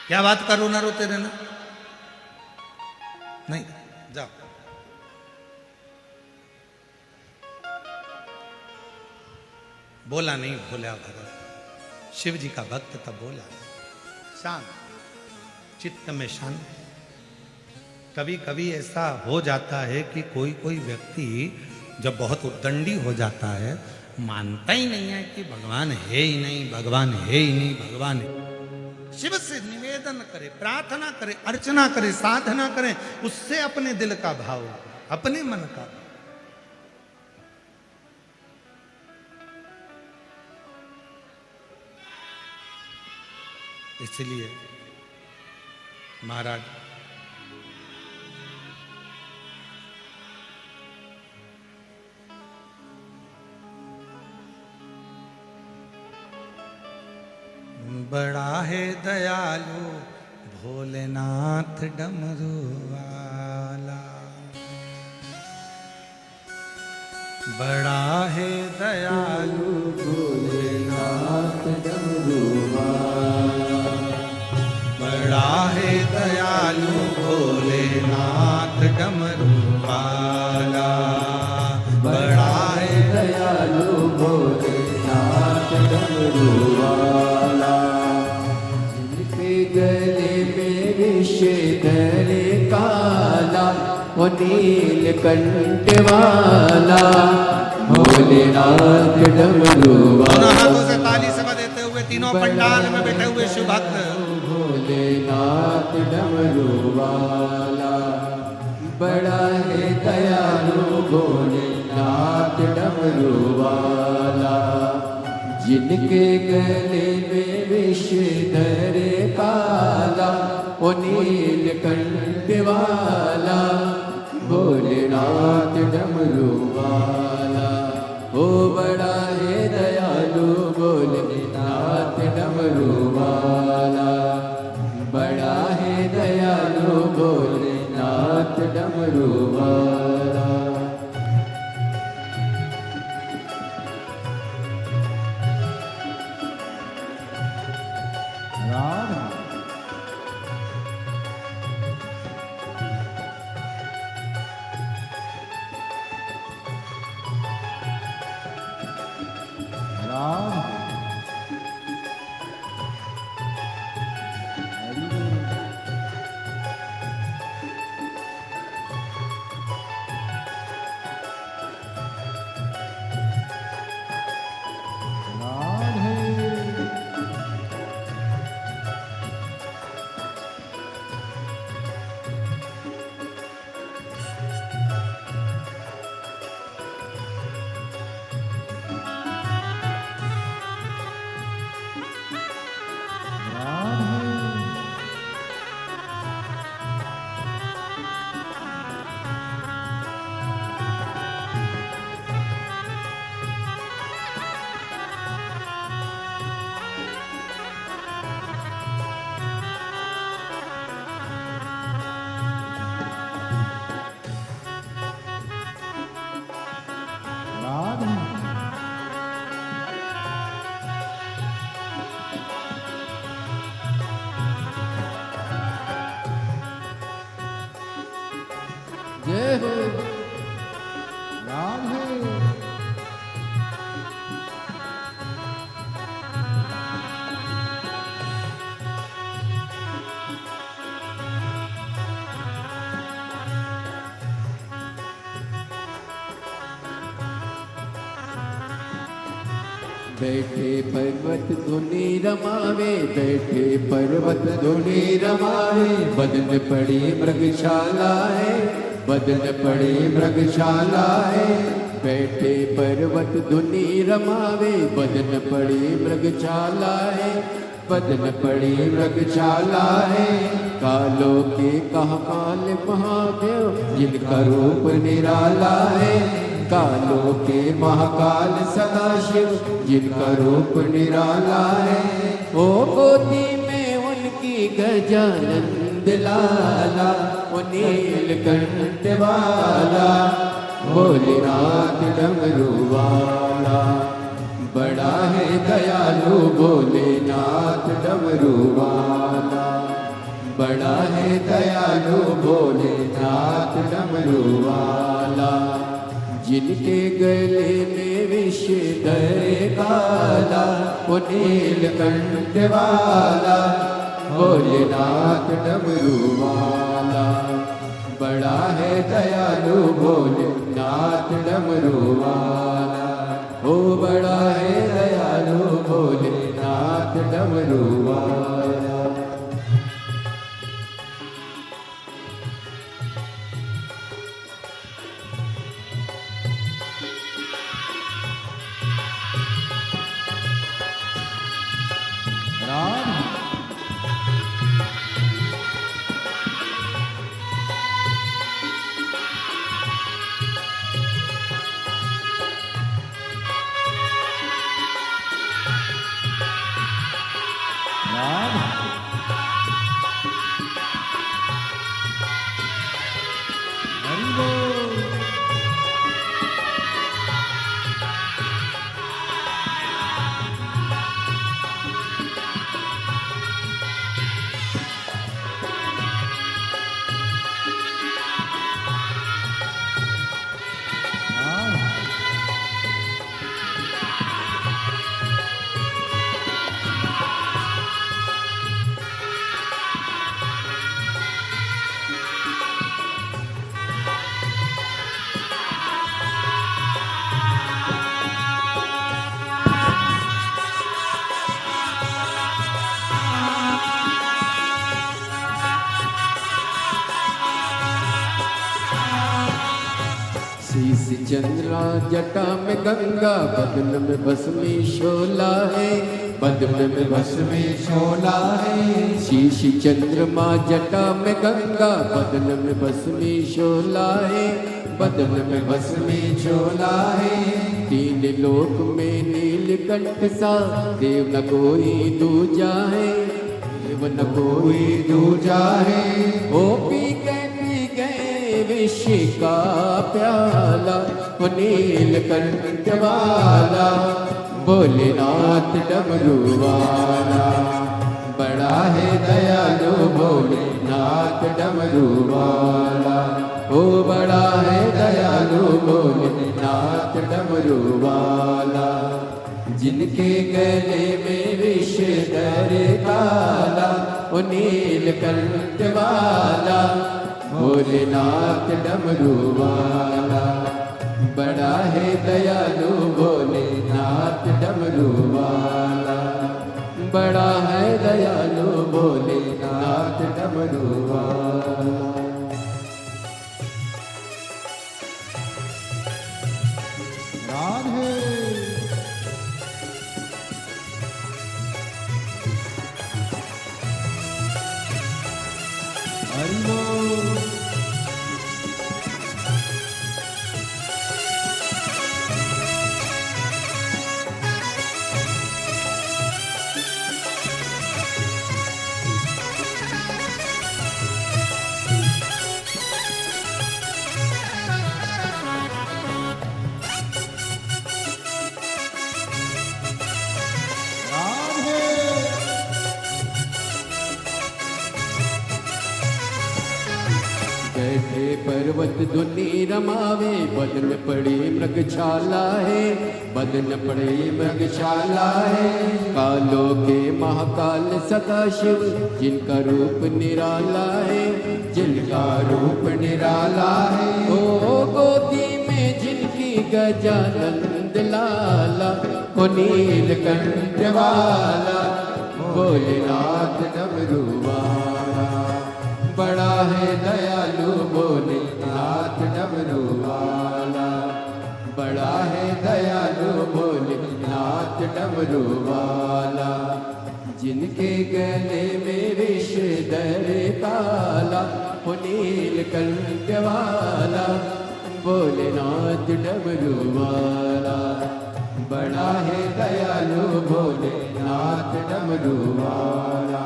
Speaker 1: क्या बात करो ना रोते रहना, नहीं जाओ। बोला नहीं भोला भगत, शिव जी का भक्त तब बोला, शांत, चित्त में शांत। कभी कभी ऐसा हो जाता है कि कोई कोई व्यक्ति जब बहुत उद्दंडी हो जाता है, मानता ही नहीं है कि भगवान है ही नहीं, भगवान है ही नहीं, भगवान है। शिव से निवेदन करे, प्रार्थना करे, अर्चना करे, साधना करे, उससे अपने दिल का भाव, अपने मन का। इसलिए महाराज बड़ा है दयालु भोलेनाथ डमरू वाला, बड़ा है दयालु
Speaker 2: भोलेनाथ डमरू वाला,
Speaker 1: बड़ा है दयालु भोलेनाथ डमरू वाला, बड़ा है
Speaker 2: दयालु भोलेनाथ डमरू वाला। जिनके गले में विषधर काला, वो नीलकंठ वाला, भोलेनाथ डमरू
Speaker 1: दोनों हाथों
Speaker 2: वाला।
Speaker 1: से ताली सभा देते हुए तीनों पंडाल में बैठे हुए शिव भक्त,
Speaker 2: भोलेनाथ डमरू वाला, बड़ा है दयालु भोलेनाथ डमरू वाला। जिनके गले में विषधर काला, वो नीलकंठ वाला, भोलेनाथ डमरू वाला। ओ बड़ा है दयालु भोलेनाथ डमरू वाला, बड़ा है दयालु भोलेनाथ डमरू वाला। राम राम जय हो राम है। बैठे पर्वत धुनी रमावे, बैठे पर्वत धुनी रमावे, बदन पड़ी मृगशाला है, बदन पड़ी मृगशाला है। बैठे पर्वत धुनी रमावे, बदन पड़ी मृगशाला है, बदन पड़ी मृगशाला है। कालों के कहा काल महादेव, जिनका रूप निराला है। कालों के महाकाल सदाशिव, जिनका रूप निराला है। ओ गोदी में उनकी गजानंद लाला, ओ नीलकंठ वाला, भोलेनाथ डमरू वाला। बड़ा है दयालु भोलेनाथ डमरू वाला, बड़ा है दयालु भोलेनाथ डमरू वाला। जिनके गले में विष धरे काला, वो नीलकंठ वाला, भोलेनाथ डमरू वाला। बड़ा है दयालु भोलेनाथ डमरू वाला, ओ बड़ा है दयालु भोलेनाथ डमरू वाला। शीश चंद्रा जटा में गंगा, बदन में भस्मी शोला है, बदन में भस्मी शोला है। शीश चंद्रमा जटा में गंगा, बदन में भस्मी शोला है, बदन में भस्मी शोला है। तीन लोक में नीलकंठ सा, देव न कोई दूजा है, देव न कोई दूजा है। ओ पी गए विष का प्याला, वो नीलकंठ वाला, भोलेनाथ डमरू वाला। बड़ा है दयालु भोलेनाथ डमरू वाला, ओ बड़ा है दयालु भोलेनाथ डमरू वाला। जिनके गले में विष धरे काला, वो नीलकंठ वाला, भोलेनाथ डमरू वाला। बड़ा है दयालु भोलेनाथ डमरू वाला, बड़ा है दयालु भोलेनाथ डमरू वाला। राधे हरि बैठे पर्वत धुनी रमावे, बदन पड़ी मृगशाला है, बदन पड़ी मृगशाला है। कालों के महाकाल सदाशिव, जिनका रूप निराला है, जिनका रूप निराला है। ओ गोदी में जिनकी गजानंद लाला, ओ नीलकंठ वाला, भोलेनाथ डमरू वाला। बड़ा है दयालु भोलेनाथ डमरू वाला, बड़ा है दयालु भोलेनाथ डमरू वाला। जिनके गले में विष धरे काला, वो नीलकंठ वाला, भोलेनाथ डमरू वाला। बड़ा है दयालु भोलेनाथ डमरू वाला,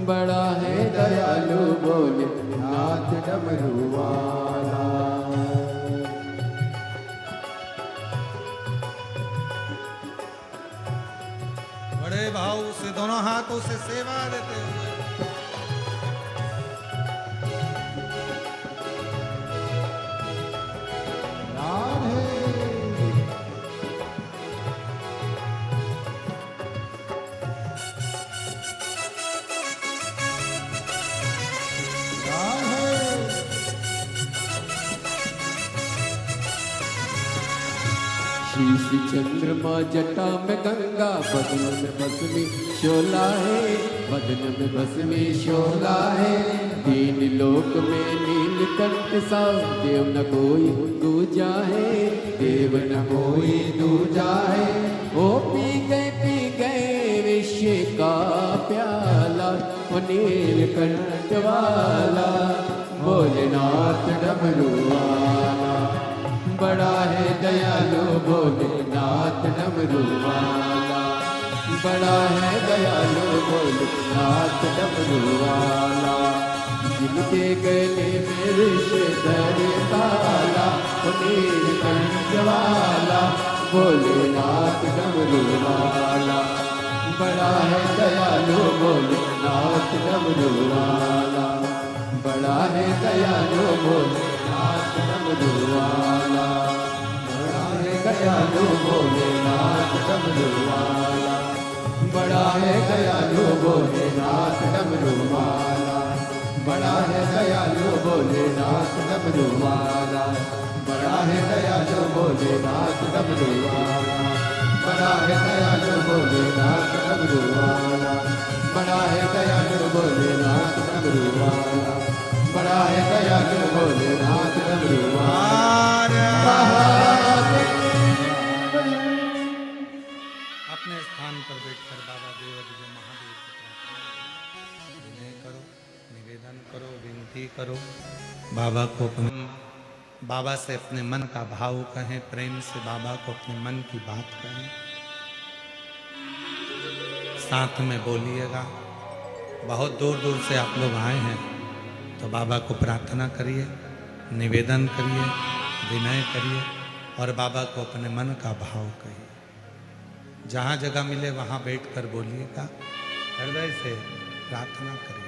Speaker 2: बड़ा है दयालु भोलेनाथ डमरू वाला।
Speaker 1: बड़े भाव से दोनों हाथों से सेवा देते हुए
Speaker 2: राधे शीश चंद्रमा जटा में गंगा, बदन में भस्मी शोला है, बदन में भस्मी शोला है। तीन लोक में नीलकंठ सा, देव न कोई दूजा है, देव न कोई दूजा है। ओ पी गए विष का प्याला, ओ नीलकंठ वाला, भोलेनाथ डमरू वाला, बड़ा है दयालु भोलेनाथ डमरू वाला, बड़ा है दयालु भोलेनाथ डमरू वाला। जिनके गले में विषधर ताला, ओ नीलकंठ वाला, भोलेनाथ डमरू वाला, बड़ा है दयालु भोलेनाथ डमरू वाला, बड़ा है दयालु भोलेनाथ डमरू वाला, बड़ा है दयालु भोलेनाथ डमरू वाला, बड़ा है दयालु भोलेनाथ डमरू वाला, बड़ा है दयालु भोलेनाथ डमरू वाला, बड़ा है दयालु भोलेनाथ डमरू वाला, बड़ा है दयालु भोलेनाथ डमरू वाला, बड़ा है दयालु भोलेनाथ डमरू वाला, बड़ा है दयालु भोलेनाथ डमरू वाला।
Speaker 1: अपने स्थान पर बैठकर बाबा देवादिदेव महादेव की प्रार्थना विनय करो, निवेदन करो, विनती करो। बाबा को बाबा से अपने मन का भाव कहें, प्रेम से बाबा को अपने मन की बात कहें, साथ में बोलिएगा। बहुत दूर दूर से आप लोग आए हैं तो बाबा को प्रार्थना करिए, निवेदन करिए, विनय करिए और बाबा को अपने मन का भाव कहिए। जहाँ जगह मिले वहाँ बैठकर बोलिएगा, हृदय से प्रार्थना करिएगा।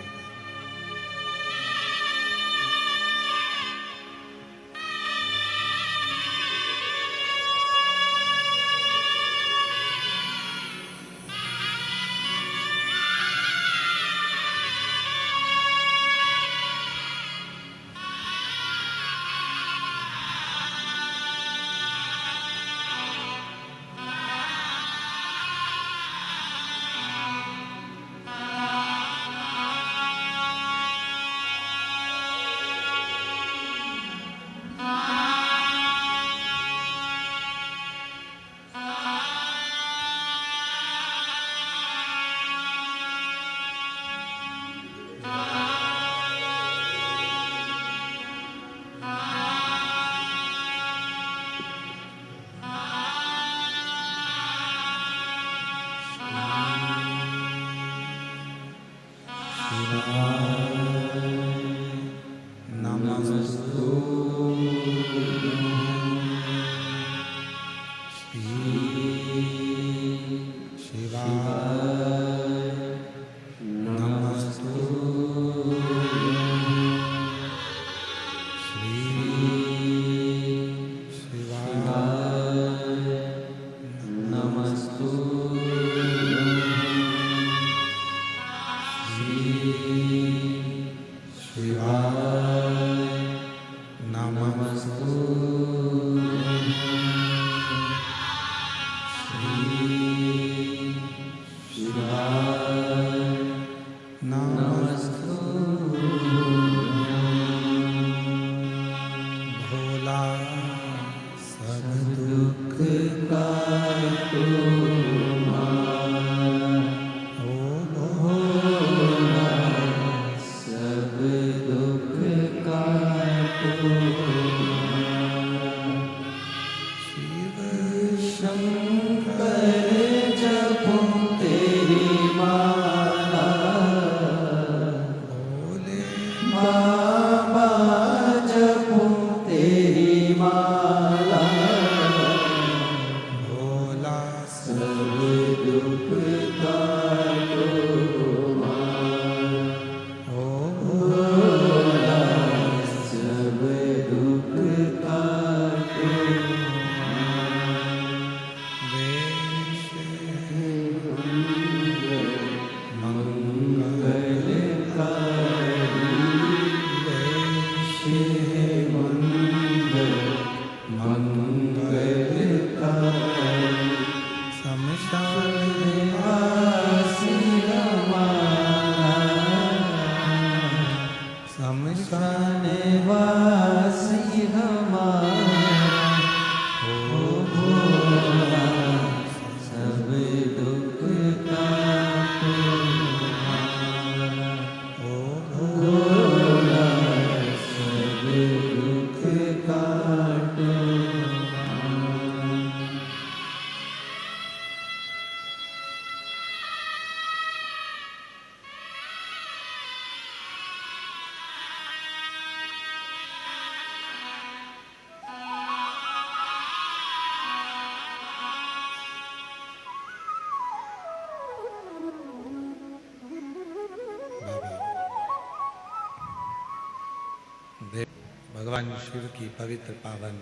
Speaker 1: भगवान शिव की पवित्र पावन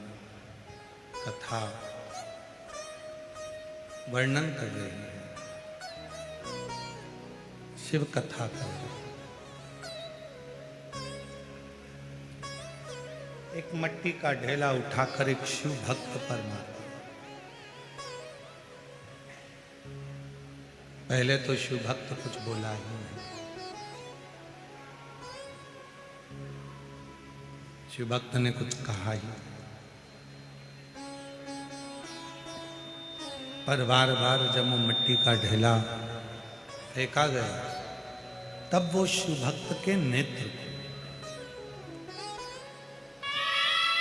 Speaker 1: कथा वर्णन कर रही है, शिव कथा कर रही है। एक मट्टी का ढेला उठाकर एक शिव भक्त पर मारा। पहले तो शिव भक्त कुछ बोला ही नहीं। शिव भक्त ने कुछ कहा ही नहीं। पर बार बार जब वो मिट्टी का ढेला फेंका गया, तब वो शिव भक्त के नेत्र को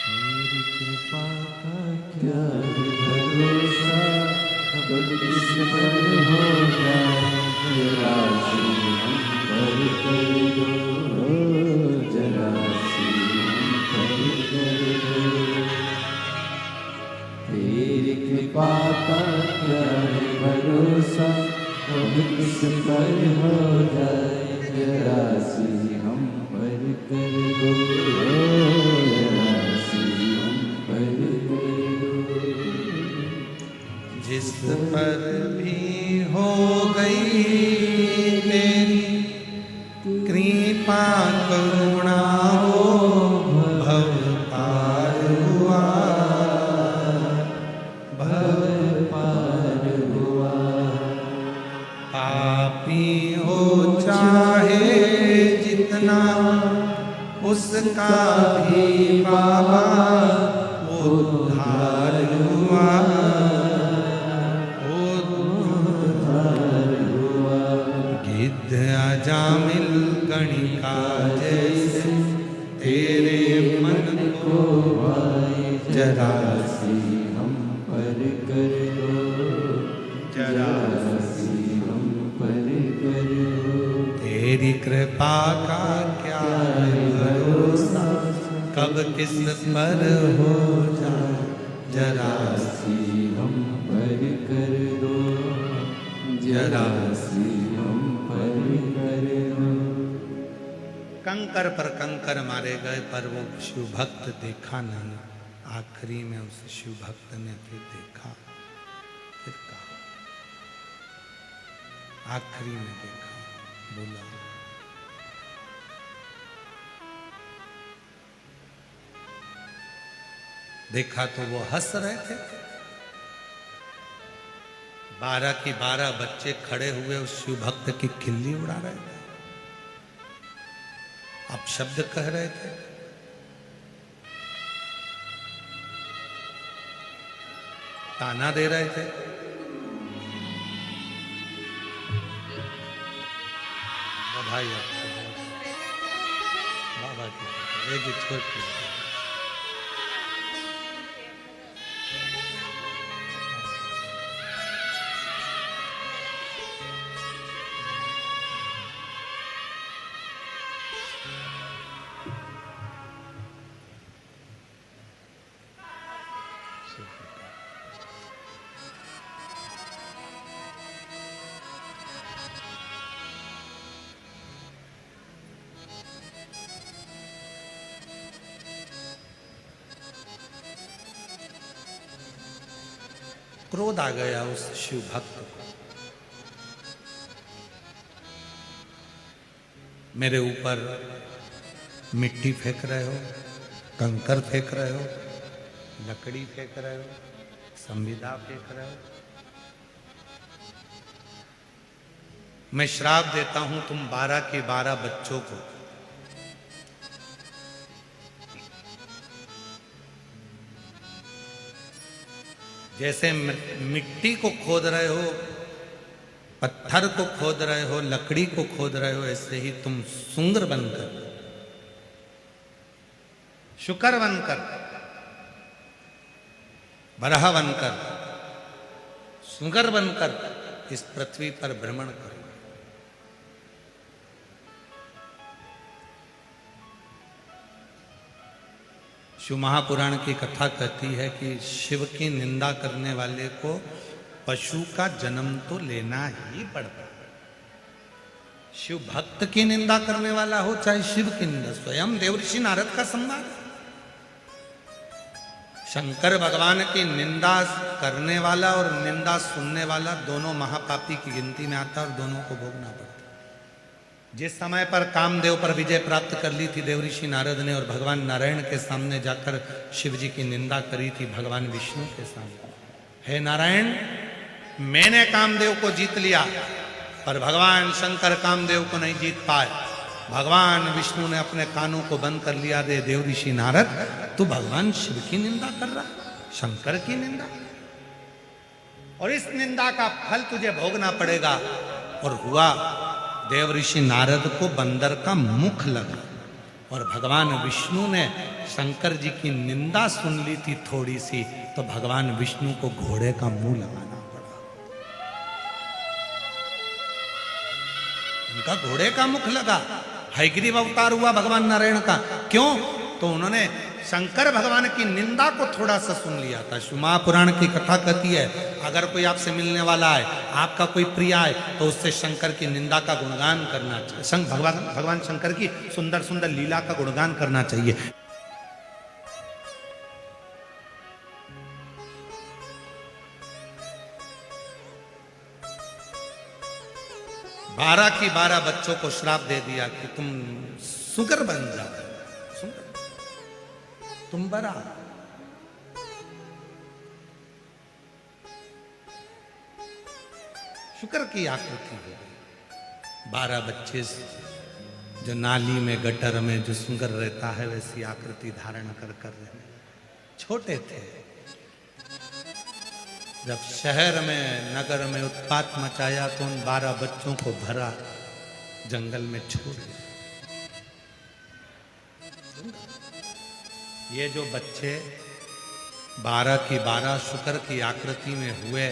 Speaker 2: मेरी कृपा का क्या भरोसा, अब किस पर हो जाए, राशि हम पर कर दो, जरा सी हम पर कर दो। तेरी कृपा का क्या भरोसा, अब किस पर हो जाए, जरा सी हम पर कर दो, जरा सी हम पर कर दो।
Speaker 1: जिस पर भी हो गई तेरी कृपा करुणा, हो भव पार हुआ,
Speaker 2: भव पार हुआ।
Speaker 1: पापी हो चाहे जितना, उसका भी बाबा उद्धार हुआ, उद्धार हुआ। गिद्ध अजामिल गणिका जैसे तेरे मन को भाई,
Speaker 2: जरा सी हम पर कर दो,
Speaker 1: जरा
Speaker 2: सी हम पर कर दो।
Speaker 1: तेरी कृपा का क्या भरोसा, कब किस पर हो जाए, जरा
Speaker 2: सी हम पर कर दो, जरा सी हम पर कर दो।
Speaker 1: कंकर पर कंकर मारे गए, पर वो शिव भक्त देखा नहीं। आखिरी में उस शिव भक्त ने फिर देखा, फिर कहा, आखिरी में देखा, बोला, देखा तो वो हंस रहे थे। 12 की 12 बच्चे खड़े हुए उस शिव भक्त की खिल्ली उड़ा रहे थे, अब शब्द कह रहे थे। ताना दे रहे थे। बधाई आपको, बाबा की एक ही छोटी। क्रोध आ गया उस शिव भक्त को। मेरे ऊपर मिट्टी फेंक रहे हो, कंकर फेंक रहे हो, लकड़ी फेंक रहे हो, संविदा फेंक रहे हो। मैं श्राप देता हूं तुम 12 के 12 बच्चों को जैसे मिट्टी को खोद रहे हो, पत्थर को खोद रहे हो, लकड़ी को खोद रहे हो, ऐसे ही तुम सुंगर बनकर, शुकर बनकर, बरहा बनकर, सुंगर बनकर इस पृथ्वी पर भ्रमण करो। शिव महापुराण की कथा कहती है कि शिव की निंदा करने वाले को पशु का जन्म तो लेना ही पड़ता है। शिव भक्त की निंदा करने वाला हो चाहे शिव की निंदा, स्वयं देवर्षि नारद का संवाद। शंकर भगवान की निंदा करने वाला और निंदा सुनने वाला दोनों महापापी की गिनती में आता है और दोनों को भोगना पड़ता है। जिस समय पर कामदेव पर विजय प्राप्त कर ली थी देवऋषि नारद ने और भगवान नारायण के सामने जाकर शिव जी की निंदा करी थी भगवान विष्णु के सामने, हे नारायण मैंने कामदेव को जीत लिया, पर भगवान शंकर कामदेव को नहीं जीत पाए। भगवान विष्णु ने अपने कानों को बंद कर लिया, दे देवऋषि नारद तू भगवान शिव की निंदा कर रहा, शंकर की निंदा, और इस निंदा का फल तुझे भोगना पड़ेगा। और हुआ देवऋषि नारद को बंदर का मुख लगा और भगवान विष्णु ने शंकर जी की निंदा सुन ली थी थोड़ी सी, तो भगवान विष्णु को घोड़े का मुंह लगाना पड़ा। उनका घोड़े का मुख लगा। हयग्रीव अवतार हुआ भगवान नारायण का, क्यों? तो उन्होंने शंकर भगवान की निंदा को थोड़ा सा सुन लिया था। महापुराण की कथा कहती है अगर कोई आपसे मिलने वाला है, आपका कोई प्रिय है, तो उससे शंकर की निंदा का गुणगान करना चाहिए, भगवान शंकर की सुंदर सुंदर लीला का गुणगान करना चाहिए। बारह की 12 बच्चों को श्राप दे दिया कि तुम सुगर बन जाओ, तुम बड़ा। शुक्र की आकृति हो गई। 12 बच्चे जो नाली में गटर में जो सुगर रहता है वैसी आकृति धारण कर रहे, छोटे थे। जब शहर में नगर में उत्पात मचाया तो उन 12 बच्चों को भरा जंगल में छोड़ दिया। ये जो बच्चे 12 की 12 शुक्र की आकृति में हुए,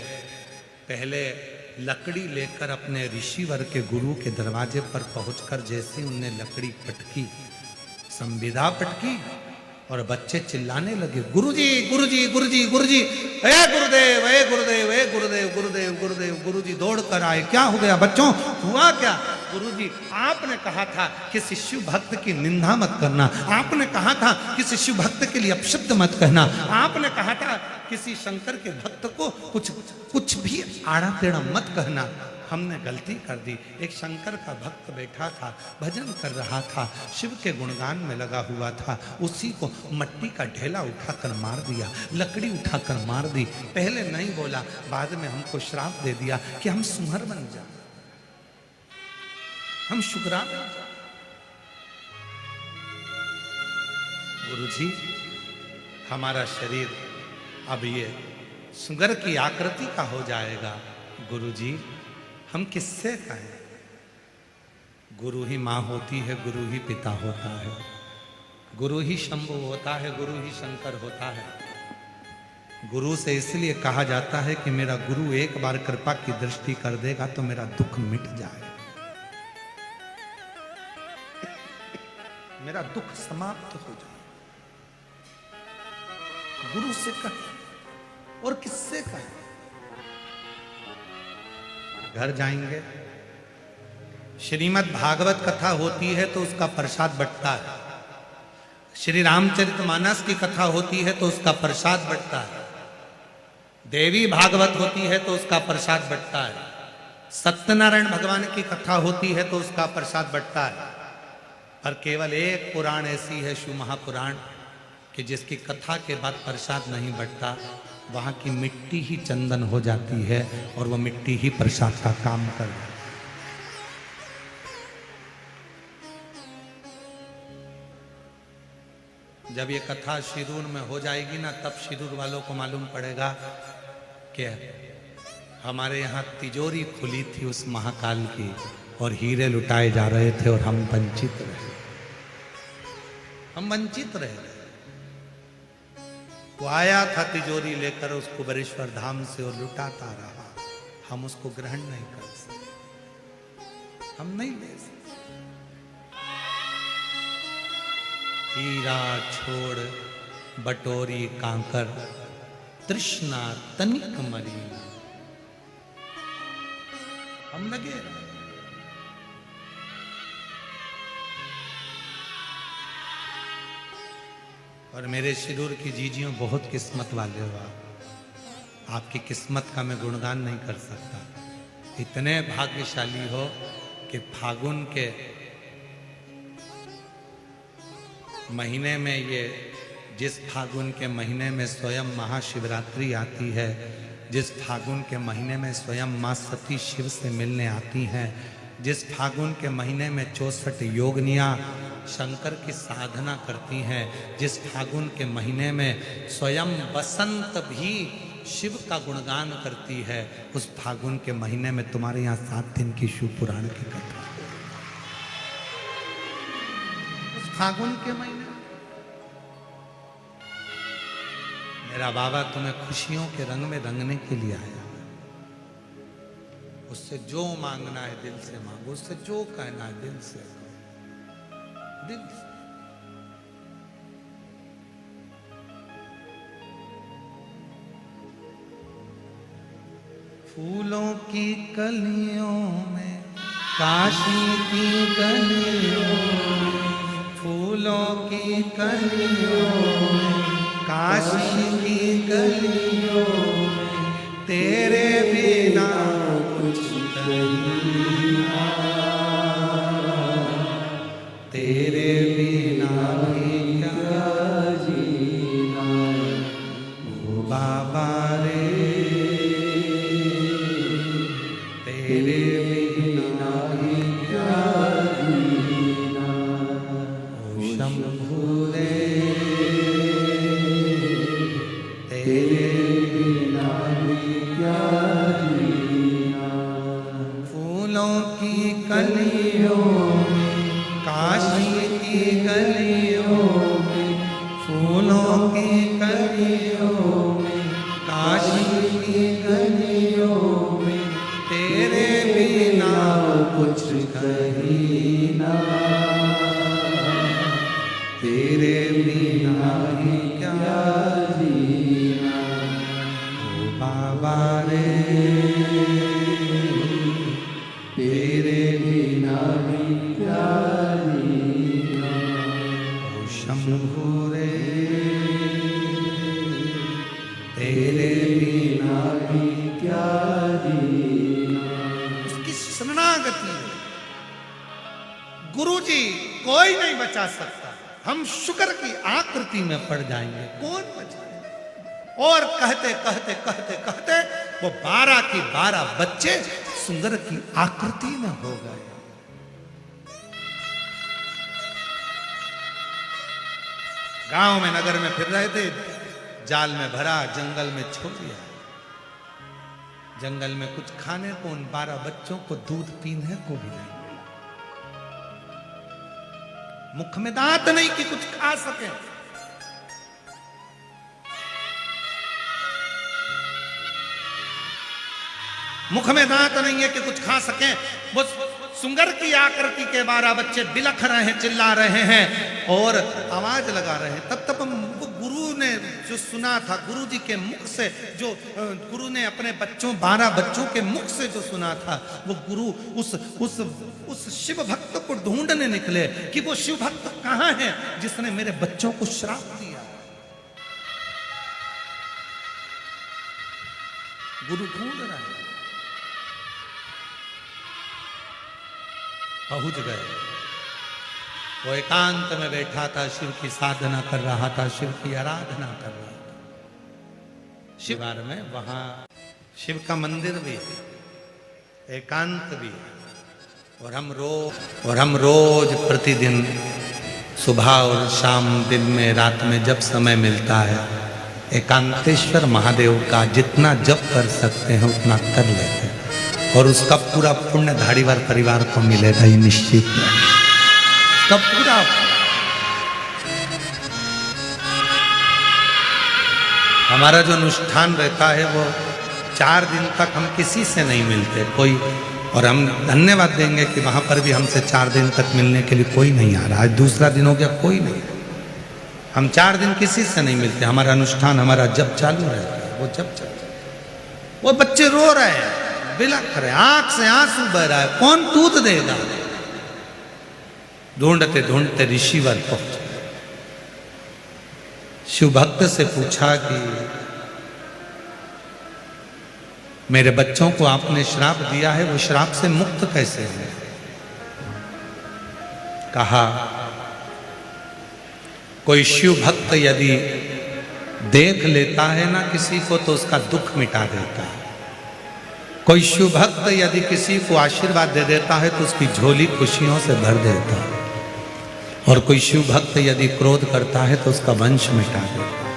Speaker 1: पहले लकड़ी लेकर अपने ऋषिवर के गुरु के दरवाजे पर पहुंचकर जैसे उनने लकड़ी पटकी, संविदा पटकी, और बच्चे चिल्लाने लगे गुरुजी गुरुजी गुरुजी गुरुजी, ए गुरुदेव ए गुरुदेव ए गुरुदेव गुरुदेव गुरुदेव। गुरुजी दौड़ कर आए, क्या हो गया बच्चों, हुआ क्या? गुरुजी आपने कहा था कि शिशु भक्त की निंदा मत करना, आपने कहा था कि शिशु भक्त के लिए अपशब्द मत कहना, आपने कहा था किसी शंकर के भक्त को कुछ भी आड़ा टेढ़ा मत कहना। हमने गलती कर दी। एक शंकर का भक्त बैठा था, भजन कर रहा था, शिव के गुणगान में लगा हुआ था, उसी को मट्टी का ढेला उठाकर मार दिया, लकड़ी उठाकर मार दी। पहले नहीं बोला, बाद में हमको श्राप दे दिया कि हम सुहर बन जाए, हम शुक्रा बन जाए। गुरुजी हमारा शरीर अब ये सुगर की आकृति का हो जाएगा। गुरुजी हम किससे कहें? गुरु ही माँ होती है, गुरु ही पिता होता है, गुरु ही शंभु होता है, गुरु ही शंकर होता है। गुरु से इसलिए कहा जाता है कि मेरा गुरु एक बार कृपा की दृष्टि कर देगा तो मेरा दुख मिट जाए, मेरा दुख समाप्त हो जाए। गुरु से कहे और किससे कहे? घर जाएंगे, श्रीमद् भागवत कथा होती है तो उसका प्रसाद बंटता है, श्री रामचरितमानस की कथा होती है तो उसका प्रसाद बंटता है, देवी भागवत होती है तो उसका प्रसाद बंटता है, सत्यनारायण भगवान की कथा होती है तो उसका प्रसाद बंटता है। पर केवल एक पुराण ऐसी है, शिव महापुराण, कि जिसकी कथा के बाद प्रसाद नहीं बंटता, वहां की मिट्टी ही चंदन हो जाती है और वह मिट्टी ही प्रसाद का काम कर रही है। जब ये कथा शिरूर में हो जाएगी ना, तब शिरूर वालों को मालूम पड़ेगा कि हमारे यहाँ तिजोरी खुली थी उस महाकाल की और हीरे लुटाए जा रहे थे और हम वंचित रहे, हम वंचित रहे। वो आया था तिजोरी लेकर उस कुबेरेश्वर धाम से और लुटाता रहा, हम उसको ग्रहण नहीं कर सकते, हम नहीं ले सकते। हीरा छोड़ बटोरी कांकर, तृष्णा तनिक मरी, हम लगे। और मेरे शिरूर की जीजियों बहुत किस्मत वाले हो आप। आपकी किस्मत का मैं गुणगान नहीं कर सकता। इतने भाग्यशाली हो कि फागुन के महीने में ये जिस फागुन के महीने में स्वयं महाशिवरात्रि आती है, जिस फागुन के महीने में स्वयं माँ सती शिव से मिलने आती हैं, जिस फागुन के महीने में 64 योगनियाँ शंकर की साधना करती हैं, जिस फागुन के महीने में स्वयं बसंत भी शिव का गुणगान करती है, उस फागुन के महीने में तुम्हारे यहाँ 7 दिन की शिव पुराण की कथा। उस फागुन के महीने मेरा बाबा तुम्हें खुशियों के रंग में रंगने के लिए आया। उससे जो मांगना है दिल से मांगो, उससे जो कहना है दिल से कहो, दिल से। फूलों की कलियों में काशी की गलियों में, फूलों की कलियों में काशी की गलियों में, तेरे बिना कुछ नहीं, तेरे बिना भी क्या जीना, ओ बाबा रे, तेरे बिना भी क्या जीना, ओ शंभू रे, तेरे बिना भी क्या जीना। फूलों की कलियों में काशी की गलियों में, फूलों की कलियों में काशी की गलियों में, तेरे बिना कुछ कहीं ना, तेरे बिना ही क्या जीना, ओ बाबा रे, तेरे बिना भी क्या जीना, ओ शंभू रे, तेरे बिना भी क्या जीना। उसकी शरणागति है। गुरुजी कोई नहीं बचा सकता। हम शुक्र की आकृति में पड़ जाएंगे, कौन बचाएगा। और कहते कहते कहते कहते वो 12 की 12 बच्चे सुंदर की आकृति में हो गए। गांव में नगर में फिर रहे थे, जाल में भरा, जंगल में छोड़ दिया। जंगल में कुछ खाने को उन 12 बच्चों को दूध पीने को भी नहीं, मुख में दांत नहीं कि कुछ खा सके। मुख में दांत नहीं है कि कुछ खा सके। वो सुंगर की आकृति के 12 बच्चे बिलख रहे हैं, चिल्ला रहे हैं और आवाज लगा रहे हैं। तब वो गुरु ने जो सुना था, गुरु जी के मुख से, जो गुरु ने अपने बच्चों 12 बच्चों के मुख से जो सुना था, वो गुरु उस शिव भक्त को ढूंढने निकले कि वो शिव भक्त कहाँ है जिसने मेरे बच्चों को श्राप दिया। गुरु ढूंढ रहा है, पहुंच गए। वो एकांत में बैठा था, शिव की साधना कर रहा था, शिव की आराधना कर रहा था। शिवार में वहां शिव का मंदिर भी है, एकांत भी है। और हम रोज प्रतिदिन सुबह और शाम, दिन में, रात में जब समय मिलता है, एकांतेश्वर महादेव का जितना जप कर सकते हैं उतना कर लेते हैं। और उसका पूरा पुण्य धाड़ीवार परिवार को मिलेगा, ये निश्चित है। उसका पूरा हमारा जो अनुष्ठान रहता है वो 4 दिन तक हम किसी से नहीं मिलते कोई। और हम धन्यवाद देंगे कि वहां पर भी हमसे 4 दिन तक मिलने के लिए कोई नहीं आ रहा। आज दूसरा दिन हो गया, कोई नहीं। हम 4 दिन किसी से नहीं मिलते। हमारा अनुष्ठान, हमारा जप चालू रहता है, वो जप चलता है। वो बच्चे रो रहे हैं, बिलख रहे, आंख से आंसू बह रहा है, कौन दूध देगा। ढूंढते ढूंढते ऋषिवर पहुंच। शिव भक्त से पूछा कि मेरे बच्चों को आपने श्राप दिया है, वो श्राप से मुक्त कैसे है? कहा, कोई शिव भक्त यदि देख लेता है ना किसी को तो उसका दुख मिटा देता है। कोई शिव भक्त यदि किसी को आशीर्वाद दे देता है तो उसकी झोली खुशियों से भर देता है। और कोई शिव भक्त यदि क्रोध करता है तो उसका वंश मिटा देता है।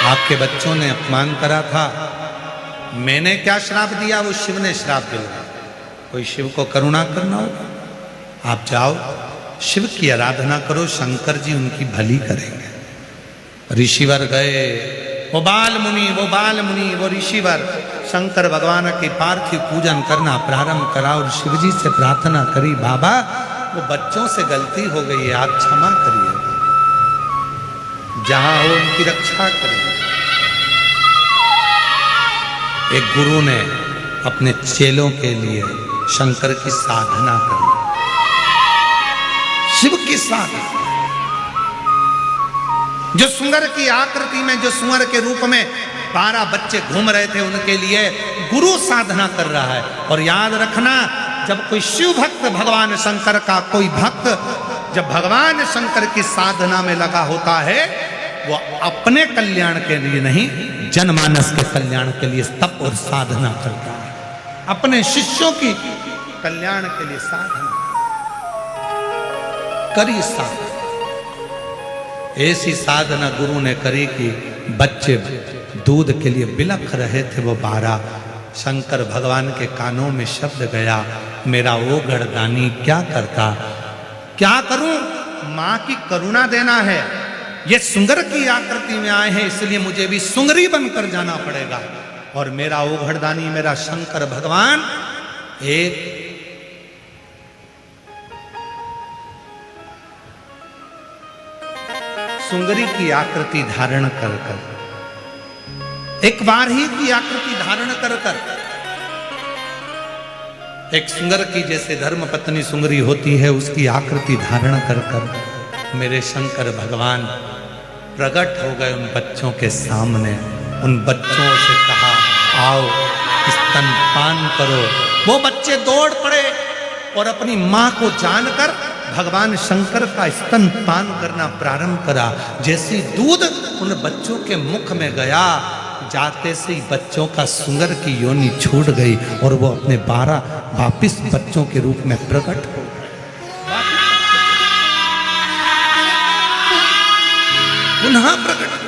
Speaker 1: आपके बच्चों ने अपमान करा था, मैंने क्या श्राप दिया, वो शिव ने श्राप दिया। कोई शिव को करुणा करना होगा, आप जाओ शिव की आराधना करो, शंकर जी उनकी भली करेंगे। ऋषिवर गए, वो बाल मुनि वो ऋषिवर शंकर भगवान के पार्थिव पूजन करना प्रारंभ करा और शिव जी से प्रार्थना करी, बाबा वो बच्चों से गलती हो गई है, आप क्षमा करिए, जहां हो उनकी रक्षा करिए। एक गुरु ने अपने चेलों के लिए शंकर की साधना करी, शिव की साधना। जो सुंदर की आकृति में, जो सुअर के रूप में 12 बच्चे घूम रहे थे, उनके लिए गुरु साधना कर रहा है। और याद रखना, जब कोई शिव भक्त भगवान शंकर का कोई भक्त जब भगवान शंकर की साधना में लगा होता है, वो अपने कल्याण के लिए नहीं, जनमानस के कल्याण के लिए तप और साधना करता है। अपने शिष्यों की कल्याण के लिए साधना करी। साधना ऐसी साधना गुरु ने करी कि बच्चे दूध के लिए बिलख रहे थे, वो 12। शंकर भगवान के कानों में शब्द गया, मेरा वो गढ़दानी क्या करता, क्या करूं, मां की करुणा देना है। ये सुंगर की आकृति में आए हैं, इसलिए मुझे भी सुंगरी बनकर जाना पड़ेगा। और मेरा वो गढ़दानी, मेरा शंकर भगवान एक सुंगरी की आकृति धारण कर एक वारही की आकृति धारण कर एक सुंगर की जैसे धर्म पत्नी सुंगरी होती है, उसकी आकृति धारण कर मेरे शंकर भगवान प्रकट हो गए उन बच्चों के सामने। उन बच्चों से कहा, आओ स्तनपान करो। वो बच्चे दौड़ पड़े और अपनी मां को जानकर भगवान शंकर का स्तनपान करना प्रारंभ करा। जैसे दूध उन बच्चों के मुख में गया, जाते से ही बच्चों का सुंगर की योनि छूट गई और वो अपने 12 वापिस बच्चों के रूप में प्रकट हो गए। पुनः प्रकट